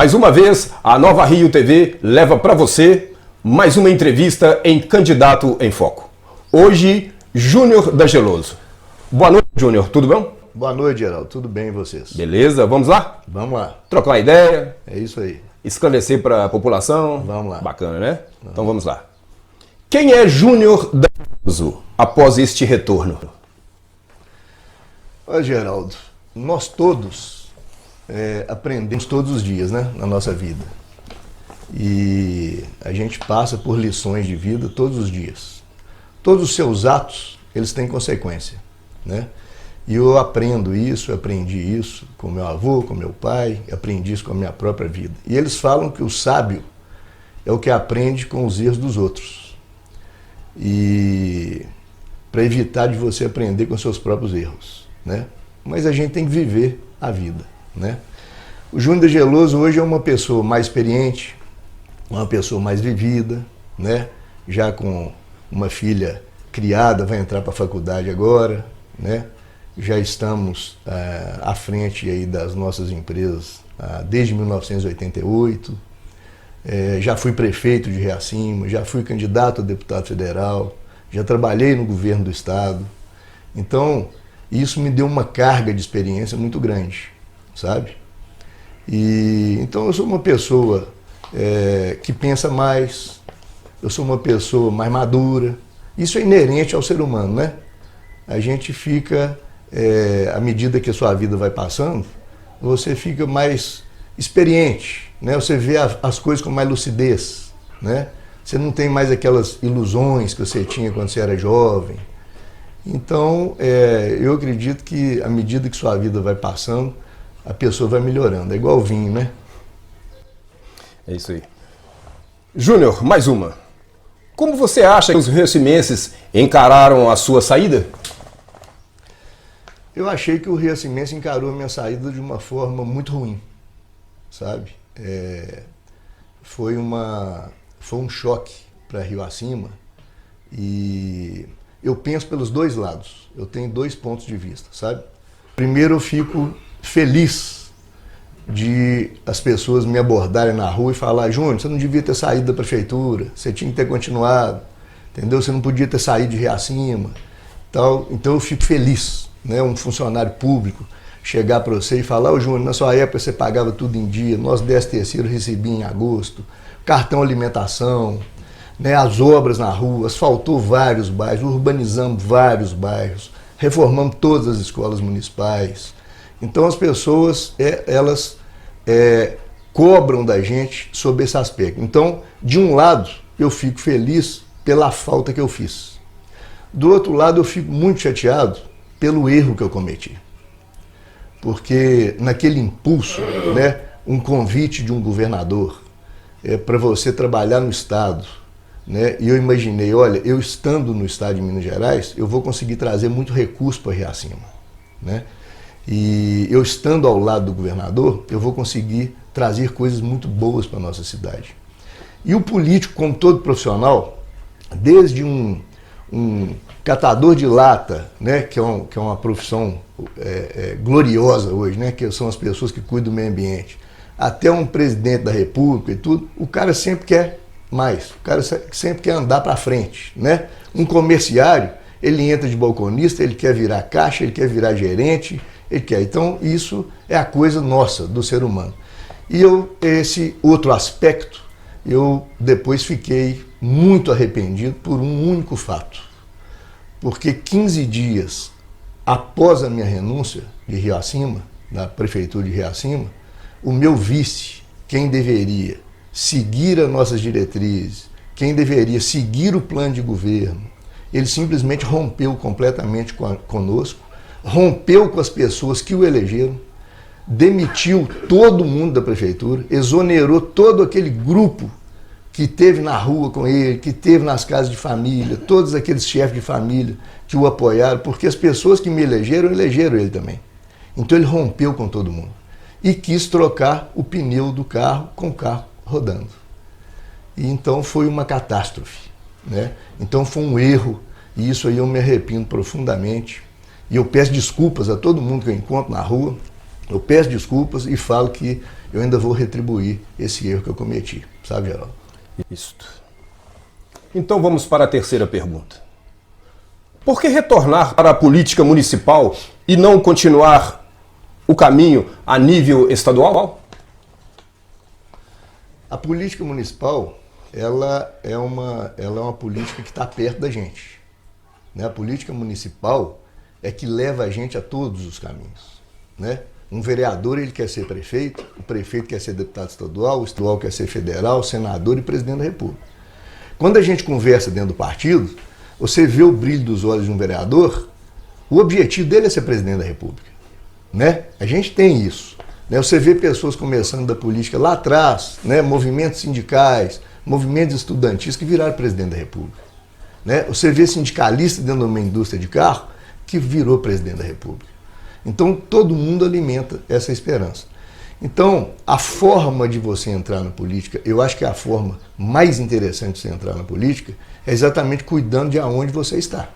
Mais uma vez, a Nova Rio TV leva para você mais uma entrevista em Candidato em Foco. Hoje, Júnior D'Angeloso. Boa noite, Júnior. Tudo bem? Boa noite, Geraldo. Tudo bem e vocês? Beleza, vamos lá? Vamos lá. Trocar uma ideia. É isso aí. Esclarecer para a população. Vamos lá. Bacana, né? Então vamos lá. Quem é Júnior D'Angeloso após este retorno? Olha, Geraldo, nós todos aprendemos todos os dias, né, na nossa vida. E a gente passa por lições de vida todos os dias. Todos os seus atos, eles têm consequência, né? E eu aprendi isso com meu avô, com meu pai, aprendi isso com a minha própria vida. E eles falam que o sábio é o que aprende com os erros dos outros. E para evitar de você aprender com seus próprios erros, né? Mas a gente tem que viver a vida, né? O Júnior D'Angeloso hoje é uma pessoa mais experiente, uma pessoa mais vivida, né? Já com uma filha criada, vai entrar para a faculdade agora, né? Já estamos à frente aí das nossas empresas desde 1988. Já fui prefeito de Riacima, já fui candidato a deputado federal, já trabalhei no governo do estado. Então, isso me deu uma carga de experiência muito grande, sabe? E então eu sou uma pessoa que pensa mais, eu sou uma pessoa mais madura. Isso é inerente ao ser humano, né? A gente fica, à medida que a sua vida vai passando, você fica mais experiente, né? Você vê as coisas com mais lucidez, né? Você não tem mais aquelas ilusões que você tinha quando você era jovem. Então, eu acredito que à medida que sua vida vai passando, a pessoa vai melhorando. É igual o vinho, né? É isso aí. Júnior, mais uma. Como você acha que os riacimenses encararam a sua saída? Eu achei que o Riacimense encarou a minha saída de uma forma muito ruim, sabe? Foi um choque para Rio Acima e eu penso pelos dois lados. Eu tenho dois pontos de vista, sabe? Primeiro, eu fico feliz de as pessoas me abordarem na rua e falar: Júnior, você não devia ter saído da prefeitura, você tinha que ter continuado, entendeu? Você não podia ter saído de Riacima. Então eu fico feliz, né? Um funcionário público chegar para você e falar: ô Júnior, na sua época você pagava tudo em dia, nós 10º recebia em agosto, cartão alimentação, né? As obras na rua, asfaltou vários bairros, urbanizamos vários bairros, reformamos todas as escolas municipais. Então as pessoas, elas cobram da gente sobre esse aspecto. Então, de um lado, eu fico feliz pela falta que eu fiz. Do outro lado, eu fico muito chateado pelo erro que eu cometi. Porque naquele impulso, né, um convite de um governador para você trabalhar no estado, né, e eu imaginei, olha, eu estando no estado de Minas Gerais, eu vou conseguir trazer muito recurso para Riacima, né? E eu estando ao lado do governador, eu vou conseguir trazer coisas muito boas para a nossa cidade. E o político, como todo profissional, desde um catador de lata, né, que é uma profissão gloriosa hoje, né, que são as pessoas que cuidam do meio ambiente, até um presidente da República e tudo, o cara sempre quer mais, o cara sempre quer andar para frente, né? Um comerciário, ele entra de balconista, ele quer virar caixa, ele quer virar gerente, ele quer. Então isso é a coisa nossa, do ser humano. E esse outro aspecto, eu depois fiquei muito arrependido por um único fato. Porque 15 dias após a minha renúncia de Riacima, da prefeitura de Riacima, o meu vice, quem deveria seguir as nossas diretrizes, quem deveria seguir o plano de governo, ele simplesmente rompeu completamente conosco, rompeu com as pessoas que o elegeram, demitiu todo mundo da prefeitura, exonerou todo aquele grupo que teve na rua com ele, que teve nas casas de família, todos aqueles chefes de família que o apoiaram, porque as pessoas que me elegeram ele também. Então ele rompeu com todo mundo e quis trocar o pneu do carro com o carro rodando. E então foi uma catástrofe, né? Então foi um erro, e isso aí eu me arrependo profundamente. E eu peço desculpas a todo mundo que eu encontro na rua, Eu peço desculpas e falo que eu ainda vou retribuir esse erro que eu cometi, sabe, Geraldo? Isto. Então vamos para a terceira pergunta. Por que retornar para a política municipal e não continuar o caminho a nível estadual? A política municipal, ela é uma política que está perto da gente, né? A política municipal é que leva a gente a todos os caminhos, né? Um vereador, ele quer ser prefeito, o prefeito quer ser deputado estadual, o estadual quer ser federal, senador e presidente da República. Quando a gente conversa dentro do partido, você vê o brilho dos olhos de um vereador, o objetivo dele é ser presidente da República, né? A gente tem isso, né? Você vê pessoas começando da política lá atrás, né? Movimentos sindicais, movimentos estudantis que viraram presidente da República, né? Você vê sindicalista dentro de uma indústria de carro que virou presidente da República. Então, todo mundo alimenta essa esperança. Então, a forma de você entrar na política, eu acho que a forma mais interessante de você entrar na política é exatamente cuidando de aonde você está,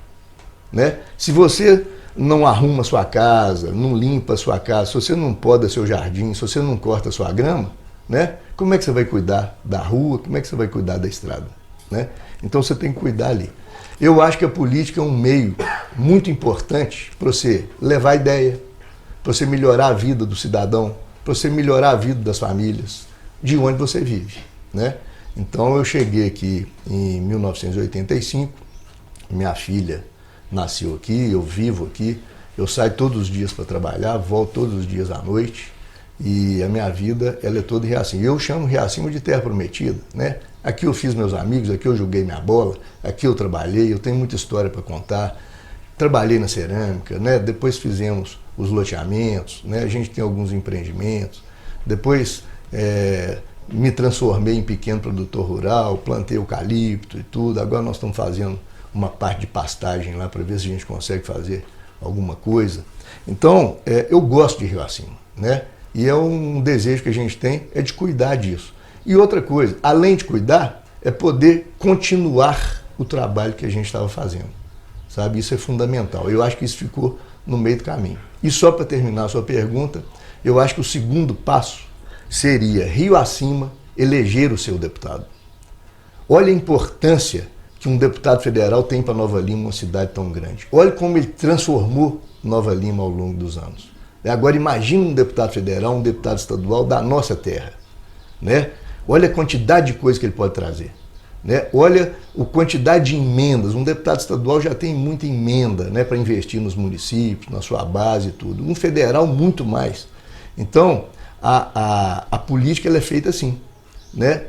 né? Se você não arruma sua casa, não limpa sua casa, se você não poda seu jardim, se você não corta sua grama, né? Como é que você vai cuidar da rua? Como é que você vai cuidar da estrada, né? Então, você tem que cuidar ali. Eu acho que a política é um meio muito importante para você levar ideia, para você melhorar a vida do cidadão, para você melhorar a vida das famílias, de onde você vive, né? Então eu cheguei aqui em 1985, minha filha nasceu aqui, eu vivo aqui, eu saio todos os dias para trabalhar, volto todos os dias à noite e a minha vida ela é toda em Riacima. Eu chamo Riacima de terra prometida, né? Aqui eu fiz meus amigos, aqui eu joguei minha bola, aqui eu trabalhei, eu tenho muita história para contar. Trabalhei na cerâmica, né? Depois fizemos os loteamentos, né? A gente tem alguns empreendimentos. Depois me transformei em pequeno produtor rural, plantei eucalipto e tudo. Agora nós estamos fazendo uma parte de pastagem lá para ver se a gente consegue fazer alguma coisa. Então, eu gosto de Riacima, né? E é um desejo que a gente tem, é de cuidar disso. E outra coisa, além de cuidar, é poder continuar o trabalho que a gente estava fazendo, sabe? Isso é fundamental. Eu acho que isso ficou no meio do caminho. E só para terminar a sua pergunta, eu acho que o segundo passo seria Riacima eleger o seu deputado. Olha a importância que um deputado federal tem para Nova Lima, uma cidade tão grande. Olha como ele transformou Nova Lima ao longo dos anos. Agora imagine um deputado federal, um deputado estadual da nossa terra, né? Olha a quantidade de coisas que ele pode trazer, né? Olha a quantidade de emendas. Um deputado estadual já tem muita emenda, né, para investir nos municípios, na sua base e tudo. Um federal, muito mais. Então, a política ela é feita assim, né?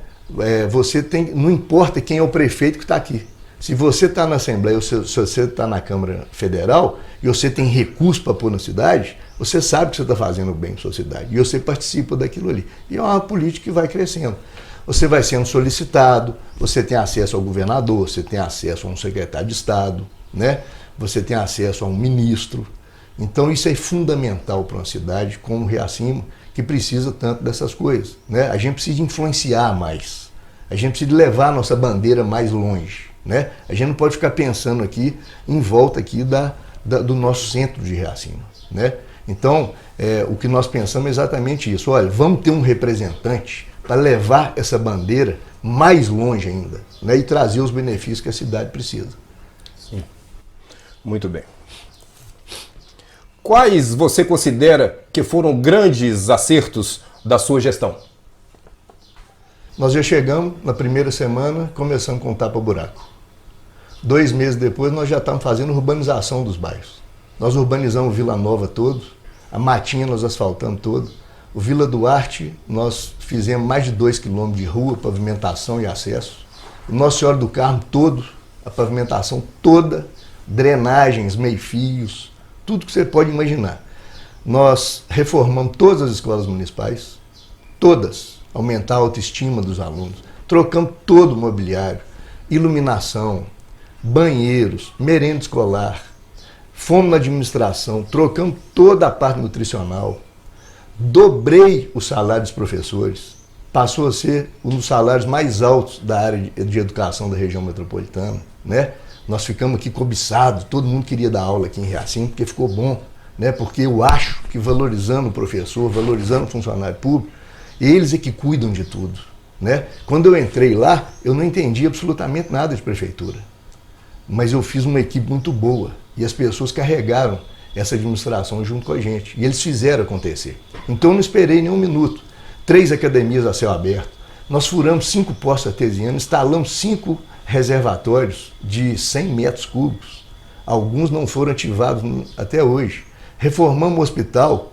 Você tem, não importa quem é o prefeito que está aqui. Se você está na Assembleia ou se você está na Câmara Federal e você tem recurso para pôr na cidade, você sabe que você está fazendo bem para sua cidade e você participa daquilo ali. E é uma política que vai crescendo. Você vai sendo solicitado, você tem acesso ao governador, você tem acesso a um secretário de Estado, né? Você tem acesso a um ministro. Então isso é fundamental para uma cidade como Riacima, que precisa tanto dessas coisas, né? A gente precisa influenciar mais, a gente precisa levar a nossa bandeira mais longe, né? A gente não pode ficar pensando aqui em volta aqui do nosso centro de Riacima, né? Então, o que nós pensamos é exatamente isso. Olha, vamos ter um representante para levar essa bandeira mais longe ainda, né? E trazer os benefícios que a cidade precisa. Sim. Muito bem. Quais você considera que foram grandes acertos da sua gestão? Nós já chegamos na primeira semana, começamos com tapa-buraco. 2 meses depois, nós já estamos fazendo urbanização dos bairros. Nós urbanizamos Vila Nova todo, a Matinha nós asfaltamos todo, o Vila Duarte nós fizemos mais de 2 quilômetros de rua, pavimentação e acesso. O Nossa Senhora do Carmo todo, a pavimentação toda, drenagens, meio-fios, tudo que você pode imaginar. Nós reformamos todas as escolas municipais, todas, aumentar a autoestima dos alunos, trocamos todo o mobiliário, iluminação, banheiros, merenda escolar, fomos na administração, trocamos toda a parte nutricional, dobrei o salário dos professores, passou a ser um dos salários mais altos da área de educação da região metropolitana, né? Nós ficamos aqui cobiçados, todo mundo queria dar aula aqui em Riacima, porque ficou bom, né? Porque eu acho que valorizando o professor, valorizando o funcionário público, eles é que cuidam de tudo, né? Quando eu entrei lá, eu não entendi absolutamente nada de prefeitura, mas eu fiz uma equipe muito boa e as pessoas carregaram essa administração junto com a gente e eles fizeram acontecer. Então eu não esperei nem um minuto. 3 academias a céu aberto, nós furamos 5 poços artesianos, instalamos 5 reservatórios de 100 metros cúbicos. Alguns não foram ativados até hoje. Reformamos o hospital,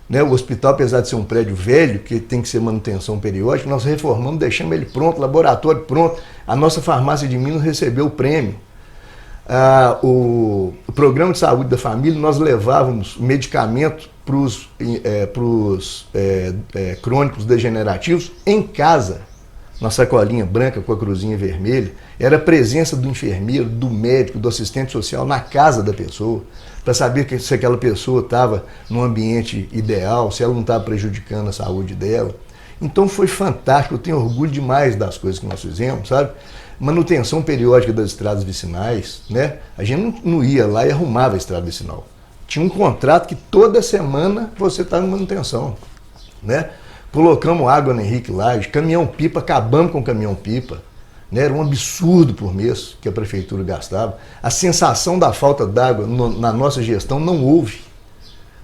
né? O hospital, apesar de ser um prédio velho, que tem que ser manutenção periódica, nós reformamos, deixamos ele pronto, laboratório pronto. A nossa farmácia de Minas recebeu o prêmio. O programa de saúde da família, nós levávamos medicamento para os crônicos degenerativos em casa, na sacolinha branca com a cruzinha vermelha. Era a presença do enfermeiro, do médico, do assistente social na casa da pessoa, para saber se aquela pessoa estava num ambiente ideal, se ela não estava prejudicando a saúde dela. Então foi fantástico, eu tenho orgulho demais das coisas que nós fizemos, sabe? Manutenção periódica das estradas vicinais, né? A gente não ia lá e arrumava a estrada vicinal. Tinha um contrato que toda semana você estava em manutenção, né? Colocamos água na Henrique Lage, caminhão-pipa, acabamos com o caminhão-pipa, né? Era um absurdo por mês que a prefeitura gastava. A sensação da falta d'água na nossa gestão não houve,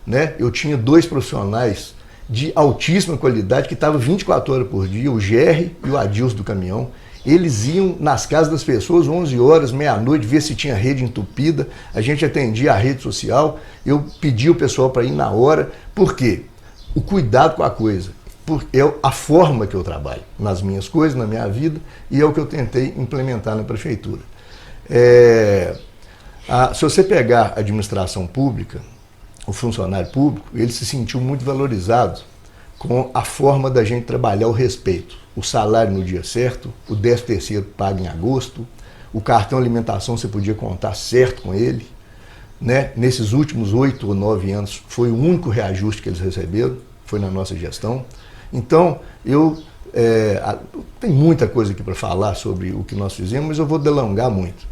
né? Eu tinha 2 profissionais de altíssima qualidade que estavam 24 horas por dia, o Gerry e o Adilson do caminhão. Eles iam nas casas das pessoas 11 horas, meia-noite, ver se tinha rede entupida. A gente atendia a rede social. Eu pedi o pessoal para ir na hora. Por quê? O cuidado com a coisa. É a forma que eu trabalho nas minhas coisas, na minha vida, e é o que eu tentei implementar na prefeitura. Se você pegar a administração pública, o funcionário público, ele se sentiu muito valorizado com a forma da gente trabalhar o respeito. O salário no dia certo, o 13º pago em agosto, o cartão alimentação você podia contar certo com ele, né? Nesses últimos 8 ou 9 anos foi o único reajuste que eles receberam, foi na nossa gestão. Então, tem muita coisa aqui para falar sobre o que nós fizemos, mas eu vou delongar muito.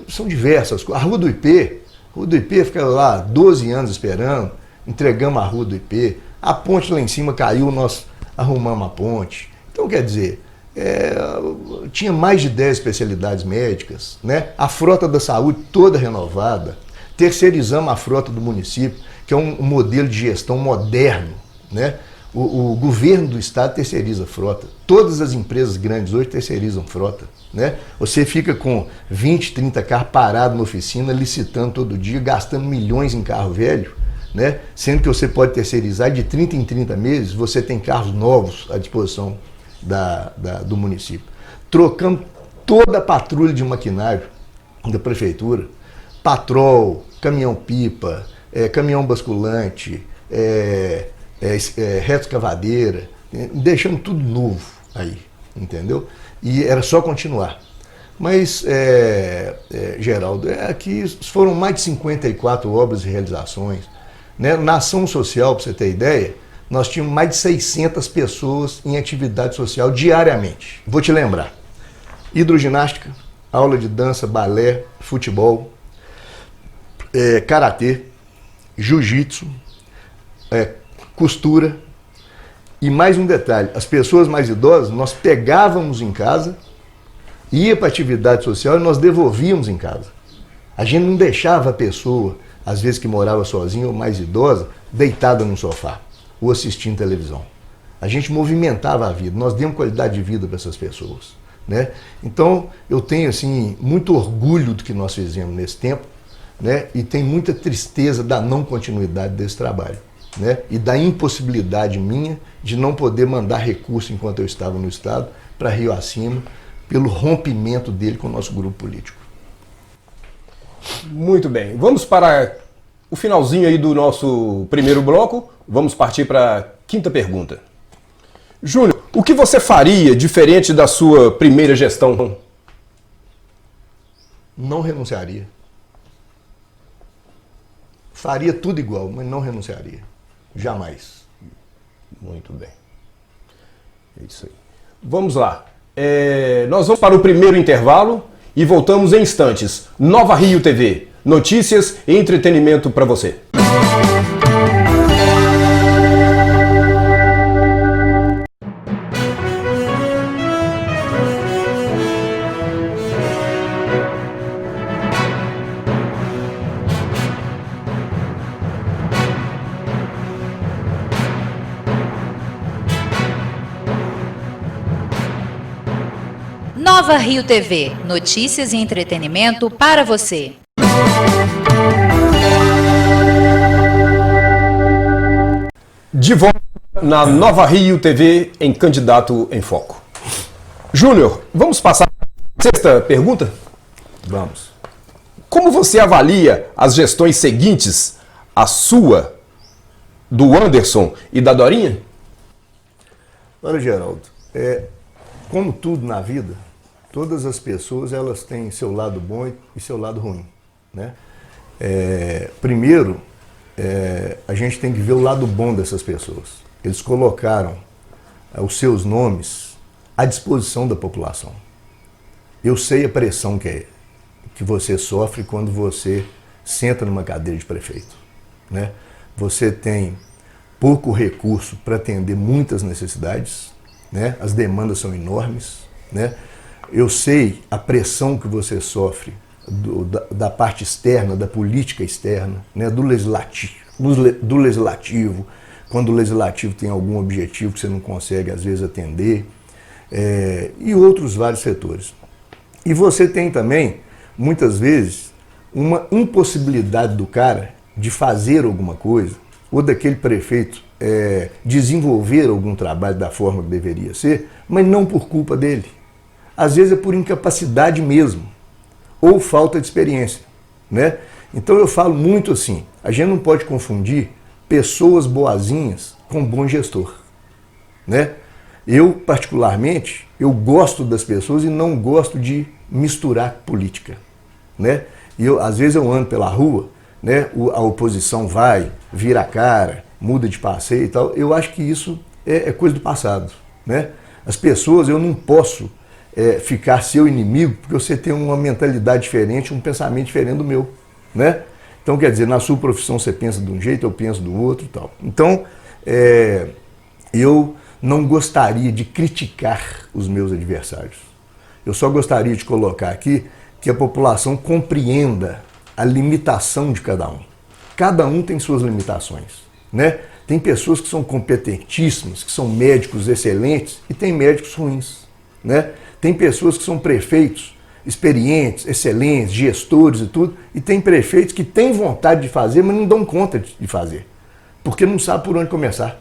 São diversas coisas. A Rua do IP fica lá 12 anos esperando, entregamos a Rua do IP, a ponte lá em cima caiu, nós arrumamos a ponte. Então, quer dizer, tinha mais de 10 especialidades médicas, né? A frota da saúde toda renovada, terceirizamos a frota do município, que é um modelo de gestão moderno, né? O governo do estado terceiriza frota. Todas as empresas grandes hoje terceirizam frota, né? Você fica com 20, 30 carros parados na oficina, licitando todo dia, gastando milhões em carro velho, né? Sendo que você pode terceirizar de 30 em 30 meses, você tem carros novos à disposição do município. Trocamos toda a patrulha de maquinário da prefeitura, patrol, caminhão-pipa, caminhão basculante, reto-escavadeira, deixando tudo novo aí, entendeu? E era só continuar. Mas, Geraldo, aqui foram mais de 54 obras e realizações, né? Na ação social, para você ter ideia, nós tínhamos mais de 600 pessoas em atividade social diariamente. Vou te lembrar: hidroginástica, aula de dança, balé, futebol, karatê, jiu-jitsu, costura. E mais um detalhe: as pessoas mais idosas nós pegávamos em casa, ia para atividade social e nós devolvíamos em casa. A gente não deixava a pessoa, às vezes que morava sozinha ou mais idosa, deitada no sofá ou assistindo televisão. A gente movimentava a vida, nós demos qualidade de vida para essas pessoas, né? Então, eu tenho assim muito orgulho do que nós fizemos nesse tempo, né? E tenho muita tristeza da não continuidade desse trabalho, né? E da impossibilidade minha de não poder mandar recurso enquanto eu estava no estado para Rio Acima, pelo rompimento dele com o nosso grupo político. Muito bem. Vamos para o finalzinho aí do nosso primeiro bloco. Vamos partir para a quinta pergunta. Júnior, o que você faria diferente da sua primeira gestão? Não renunciaria. Faria tudo igual, mas não renunciaria. Jamais. Muito bem. É isso aí. Vamos lá. Nós vamos para o primeiro intervalo e voltamos em instantes. Nova Rio TV, Notícias e entretenimento para você. Nova Rio TV, notícias e entretenimento para você. De volta na Nova Rio TV em Candidato em Foco. Júnior, vamos passar a sexta pergunta? Vamos. Como você avalia as gestões seguintes, a sua, do Anderson e da Dorinha? Olha, Geraldo, como tudo na vida, todas as pessoas elas têm seu lado bom e seu lado ruim, né? Primeiro, a gente tem que ver o lado bom dessas pessoas. Eles colocaram os seus nomes à disposição da população. Eu sei a pressão que você sofre quando você senta numa cadeira de prefeito, né? Você tem pouco recurso para atender muitas necessidades, né? As demandas são enormes, né? Eu sei a pressão que você sofre da parte externa, da política externa, né? do legislativo, quando o legislativo tem algum objetivo que você não consegue, às vezes, atender, e outros vários setores. E você tem também, muitas vezes, uma impossibilidade do cara de fazer alguma coisa, ou daquele prefeito desenvolver algum trabalho da forma que deveria ser, mas não por culpa dele. Às vezes é por incapacidade mesmo, ou falta de experiência, né? Então eu falo muito assim, a gente não pode confundir pessoas boazinhas com bom gestor, né? Eu, particularmente, eu gosto das pessoas e não gosto de misturar política, né? E às vezes eu ando pela rua, né? A oposição vai, vira a cara, muda de passeio e tal. Eu acho que isso é coisa do passado, né? As pessoas, eu não posso ficar seu inimigo porque você tem uma mentalidade diferente, um pensamento diferente do meu, né? Então, quer dizer, na sua profissão você pensa de um jeito, eu penso do outro e tal. Então, eu não gostaria de criticar os meus adversários. Eu só gostaria de colocar aqui que a população compreenda a limitação de cada um. Cada um tem suas limitações, né? Tem pessoas que são competentíssimas, que são médicos excelentes e tem médicos ruins, né? Tem pessoas que são prefeitos experientes, excelentes, gestores e tudo, e tem prefeitos que têm vontade de fazer, mas não dão conta de fazer, porque não sabe por onde começar,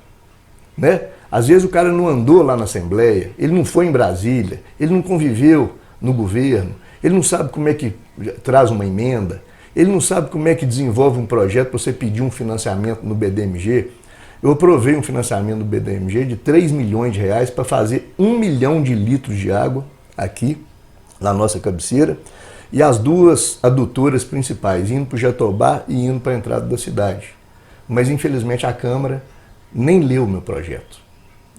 né? Às vezes o cara não andou lá na Assembleia, ele não foi em Brasília, ele não conviveu no governo, ele não sabe como é que traz uma emenda, ele não sabe como é que desenvolve um projeto para você pedir um financiamento no BDMG. Eu aprovei um financiamento do BDMG de 3 milhões de reais para fazer 1 milhão de litros de água aqui, na nossa cabeceira, e as duas adutoras principais, indo para o Jatobá e indo para a entrada da cidade. Mas, infelizmente, a Câmara nem leu o meu projeto,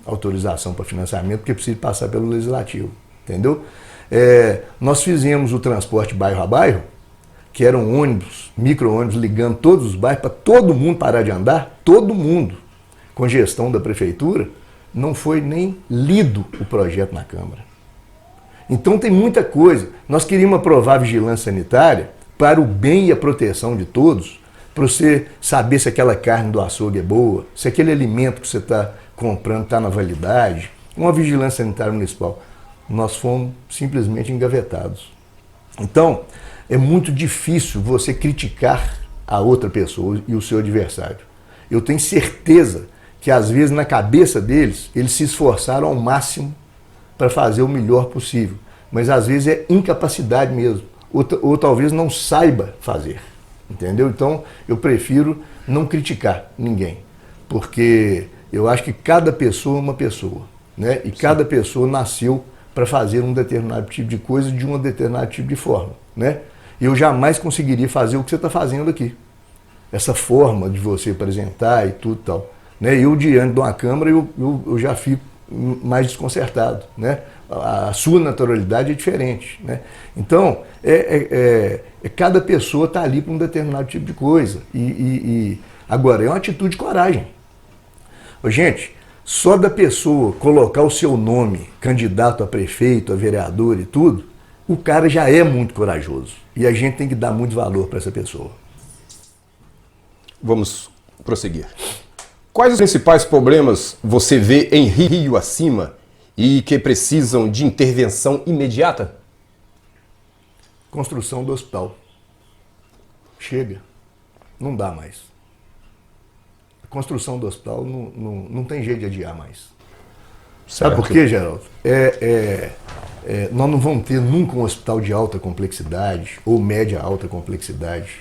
autorização para financiamento, porque precisa passar pelo Legislativo, entendeu? Nós fizemos o transporte bairro a bairro, que eram ônibus, micro-ônibus ligando todos os bairros para todo mundo parar de andar, todo mundo, com gestão da prefeitura, não foi nem lido o projeto na Câmara. Então tem muita coisa. Nós queríamos aprovar a vigilância sanitária para o bem e a proteção de todos, para você saber se aquela carne do açougue é boa, se aquele alimento que você está comprando está na validade, uma vigilância sanitária municipal. Nós fomos simplesmente engavetados. Então, é muito difícil você criticar a outra pessoa e o seu adversário. Eu tenho certeza que, às vezes, na cabeça deles, eles se esforçaram ao máximo para fazer o melhor possível. Mas, às vezes, é incapacidade mesmo. Ou talvez não saiba fazer. Entendeu? Então, eu prefiro não criticar ninguém. Porque eu acho que cada pessoa é uma pessoa, né? E cada pessoa nasceu para fazer um determinado tipo de coisa de um determinado tipo de forma, né? Eu jamais conseguiria fazer o que você está fazendo aqui. Essa forma de você apresentar e tudo e tal. Né? Eu, diante de uma câmera, eu já fico mais desconcertado, né? a sua naturalidade é diferente, né? Então, cada pessoa está ali para um determinado tipo de coisa. Agora, é uma atitude de coragem. Gente, só da pessoa colocar o seu nome, candidato a prefeito, a vereador e tudo, o cara já é muito corajoso. E a gente tem que dar muito valor para essa pessoa. Vamos prosseguir. Quais os principais problemas você vê em Rio Acima e que precisam de intervenção imediata? Construção do hospital. Chega. Não dá mais. A construção do hospital não tem jeito de adiar mais. Sabe por quê, Geraldo? Nós não vamos ter nunca um hospital de alta complexidade ou média alta complexidade,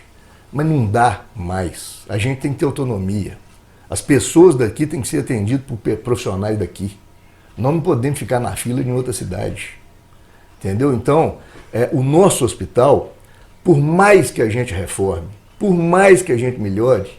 mas não dá mais. A gente tem que ter autonomia. As pessoas daqui têm que ser atendidas por profissionais daqui. Nós não podemos ficar na fila em outra cidade. Entendeu? Então, o nosso hospital, por mais que a gente reforme, por mais que a gente melhore,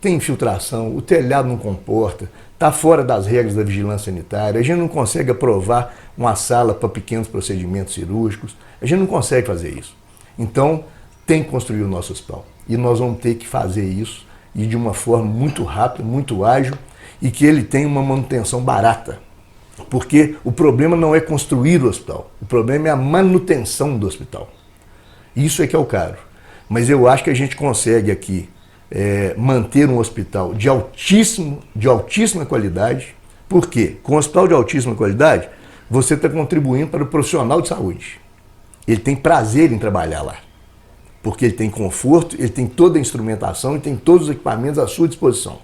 tem infiltração, o telhado não comporta, está fora das regras da vigilância sanitária, a gente não consegue aprovar uma sala para pequenos procedimentos cirúrgicos, a gente não consegue fazer isso. Então, tem que construir o nosso hospital. E nós vamos ter que fazer isso e de uma forma muito rápida, muito ágil e que ele tenha uma manutenção barata. Porque o problema não é construir o hospital, o problema é a manutenção do hospital. Isso é que é o caro. Mas eu acho que a gente consegue aqui manter um hospital de altíssima qualidade. Por quê? Com um hospital de altíssima qualidade, você está contribuindo para o profissional de saúde. Ele tem prazer em trabalhar lá. Porque ele tem conforto, ele tem toda a instrumentação e tem todos os equipamentos à sua disposição.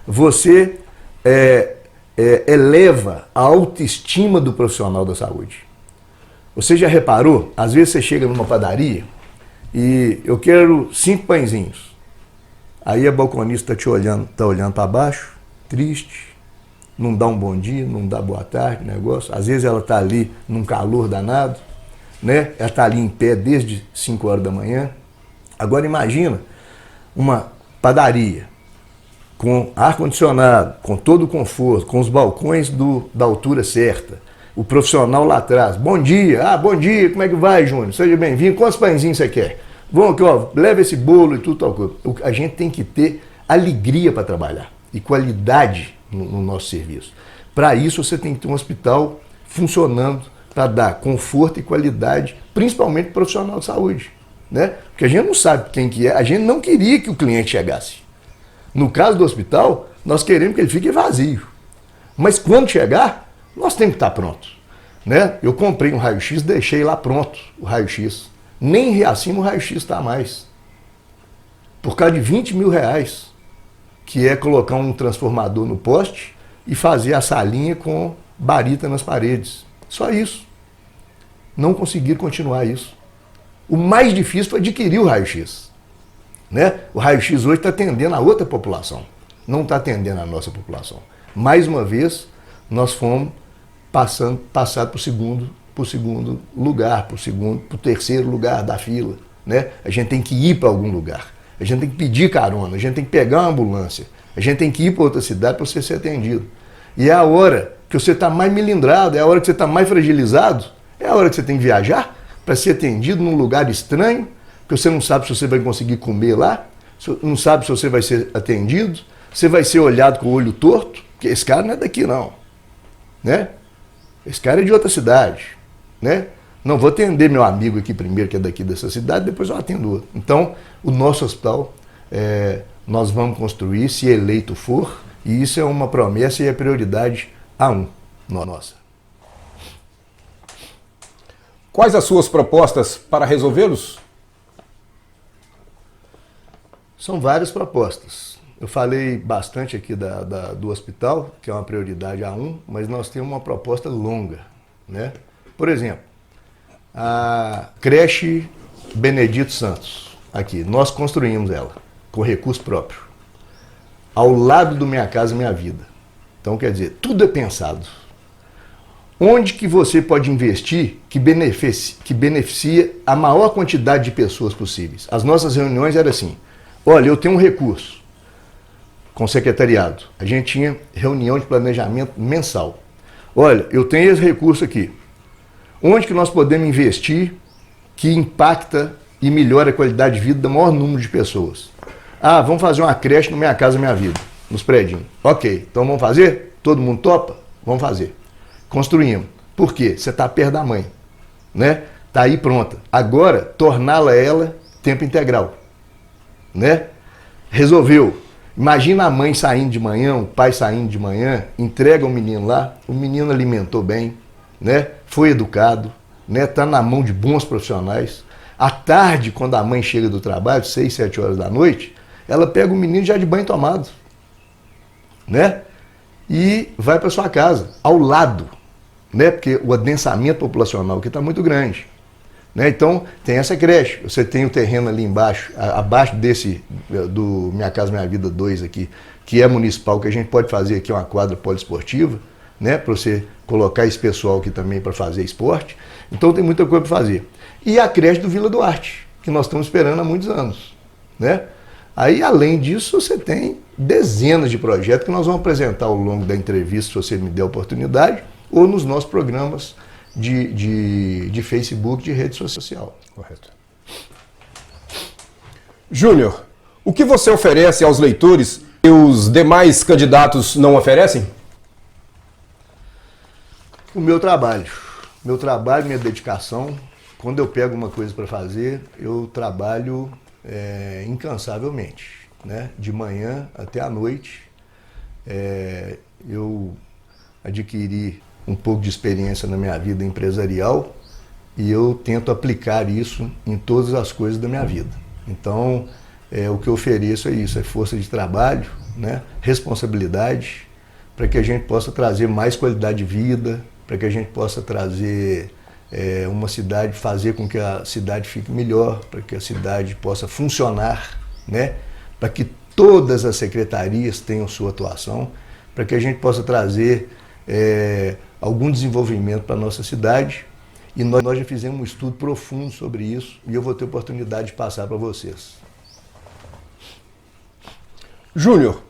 Você eleva a autoestima do profissional da saúde. Você já reparou? Às vezes você chega numa padaria e eu quero 5 pãezinhos. Aí a balconista está olhando para baixo, triste, não dá um bom dia, não dá boa tarde, negócio. Às vezes ela está ali num calor danado, né? Ela está ali em pé desde 5 horas da manhã. Agora imagina uma padaria com ar-condicionado, com todo o conforto, com os balcões da altura certa. O profissional lá atrás, bom dia, bom dia, como é que vai, Júnior? Seja bem-vindo, quantos pãezinhos você quer? Vamos aqui, ó, leva esse bolo e tudo, tal coisa. A gente tem que ter alegria para trabalhar e qualidade no nosso serviço. Para isso, você tem que ter um hospital funcionando para dar conforto e qualidade, principalmente para o profissional de saúde, né? Porque a gente não sabe quem que é, a gente não queria que o cliente chegasse. No caso do hospital, nós queremos que ele fique vazio. Mas quando chegar, nós temos que estar prontos, né? Eu comprei um raio-x, deixei lá pronto o raio-x. Nem em Riacima o raio-x está mais. Por causa de R$20 mil, que é colocar um transformador no poste e fazer a salinha com barita nas paredes. Só isso. Não conseguiram continuar isso. O mais difícil foi adquirir o raio-x, né? O raio-x hoje está atendendo a outra população, não está atendendo a nossa população. Mais uma vez, nós fomos passar para o segundo lugar, para o terceiro lugar da fila, né? A gente tem que ir para algum lugar, a gente tem que pedir carona, a gente tem que pegar uma ambulância, a gente tem que ir para outra cidade para você ser atendido. E é a hora que você está mais melindrado, é a hora que você está mais fragilizado, é a hora que você tem que viajar para ser atendido num lugar estranho, que você não sabe se você vai conseguir comer lá, não sabe se você vai ser atendido, você vai ser olhado com o olho torto, porque esse cara não é daqui não, né? Esse cara é de outra cidade, né? Não, vou atender meu amigo aqui primeiro, que é daqui dessa cidade, depois eu atendo outro. Então, o nosso hospital, nós vamos construir, se eleito for, e isso é uma promessa e é prioridade A1 nossa. Quais as suas propostas para resolvê-los? São várias propostas. Eu falei bastante aqui do hospital, que é uma prioridade A1, mas nós temos uma proposta longa, né? Por exemplo, a creche Benedito Santos, aqui, nós construímos ela com recurso próprio, ao lado do Minha Casa Minha Vida. Então, quer dizer, tudo é pensado. Onde que você pode investir que beneficia a maior quantidade de pessoas possíveis? As nossas reuniões eram assim: olha, eu tenho um recurso com o secretariado. A gente tinha reunião de planejamento mensal. olha, eu tenho esse recurso aqui. Onde que nós podemos investir que impacta e melhora a qualidade de vida do maior número de pessoas? Ah, vamos fazer uma creche no Minha Casa Minha Vida, nos prédios. Ok, então vamos fazer? Todo mundo topa? Vamos fazer. Construímos. Por quê? Você está perto da mãe, né? Está aí pronta. Agora, torná-la ela tempo integral, né? Resolveu. Imagina a mãe saindo de manhã, o pai saindo de manhã, entrega o menino lá, o menino alimentou bem, né? Foi educado, né? Tá na mão de bons profissionais. À tarde, quando a mãe chega do trabalho, 6, 7 horas da noite, ela pega o menino já de banho tomado, né? E vai para sua casa, ao lado, né? Porque o adensamento populacional aqui está muito grande, né? Então, tem essa creche, você tem o terreno ali embaixo, abaixo desse, do Minha Casa Minha Vida 2 aqui, que é municipal, que a gente pode fazer aqui uma quadra poliesportiva, né? Para você colocar esse pessoal aqui também para fazer esporte. Então, tem muita coisa para fazer. E a creche do Vila Duarte, que nós estamos esperando há muitos anos, né? Aí, além disso, você tem dezenas de projetos que nós vamos apresentar ao longo da entrevista, se você me der a oportunidade, ou nos nossos programas de Facebook, de rede social. Correto. Júnior, o que você oferece aos leitores que os demais candidatos não oferecem? O meu trabalho. Meu trabalho, minha dedicação. Quando eu pego uma coisa para fazer, eu trabalho incansavelmente, né? De manhã até à noite. Eu adquiri um pouco de experiência na minha vida empresarial e eu tento aplicar isso em todas as coisas da minha vida. Então, o que eu ofereço é isso, é força de trabalho, né? Responsabilidade, para que a gente possa trazer mais qualidade de vida, para que a gente possa trazer uma cidade, fazer com que a cidade fique melhor, para que a cidade possa funcionar, né? Para que todas as secretarias tenham sua atuação, para que a gente possa trazer algum desenvolvimento para a nossa cidade. E nós já fizemos um estudo profundo sobre isso e eu vou ter oportunidade de passar para vocês. Júnior,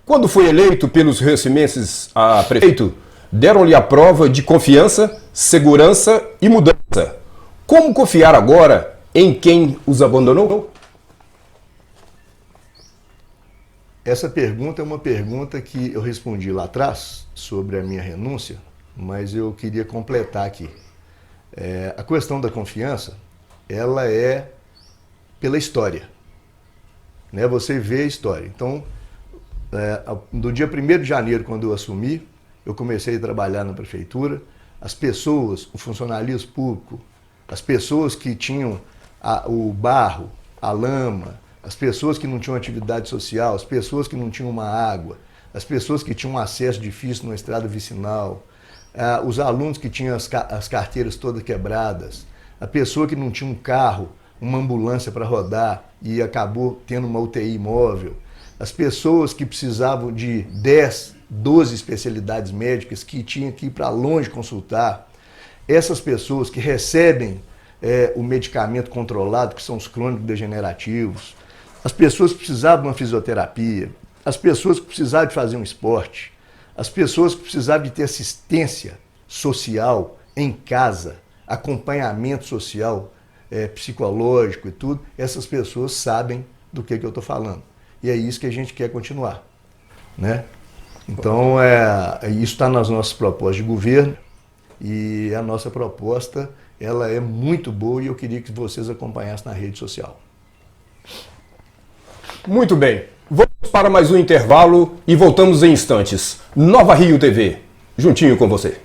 quando foi eleito pelos riocinenses a prefeito, deram-lhe a prova de confiança, segurança e mudança. Como confiar agora em quem os abandonou? Essa pergunta é uma pergunta que eu respondi lá atrás sobre a minha renúncia, mas eu queria completar aqui. A questão da confiança, ela é pela história, né? Você vê a história. Então, do dia 1º de janeiro, quando eu assumi, eu comecei a trabalhar na prefeitura, as pessoas, o funcionalismo público, as pessoas que tinham o barro, a lama, as pessoas que não tinham atividade social, as pessoas que não tinham uma água, as pessoas que tinham um acesso difícil numa estrada vicinal, os alunos que tinham as carteiras todas quebradas, a pessoa que não tinha um carro, uma ambulância para rodar e acabou tendo uma UTI móvel, as pessoas que precisavam de 10, 12 especialidades médicas que tinham que ir para longe consultar, essas pessoas que recebem o medicamento controlado, que são os crônicos degenerativos, as pessoas que precisavam de uma fisioterapia, as pessoas que precisavam de fazer um esporte, as pessoas que precisavam de ter assistência social em casa, acompanhamento social, psicológico e tudo, essas pessoas sabem do que eu estou falando. E é isso que a gente quer continuar, né? Então, isso está nas nossas propostas de governo e a nossa proposta, ela é muito boa e eu queria que vocês acompanhassem na rede social. Muito bem. Vamos para mais um intervalo e voltamos em instantes. Nova Rio TV, juntinho com você.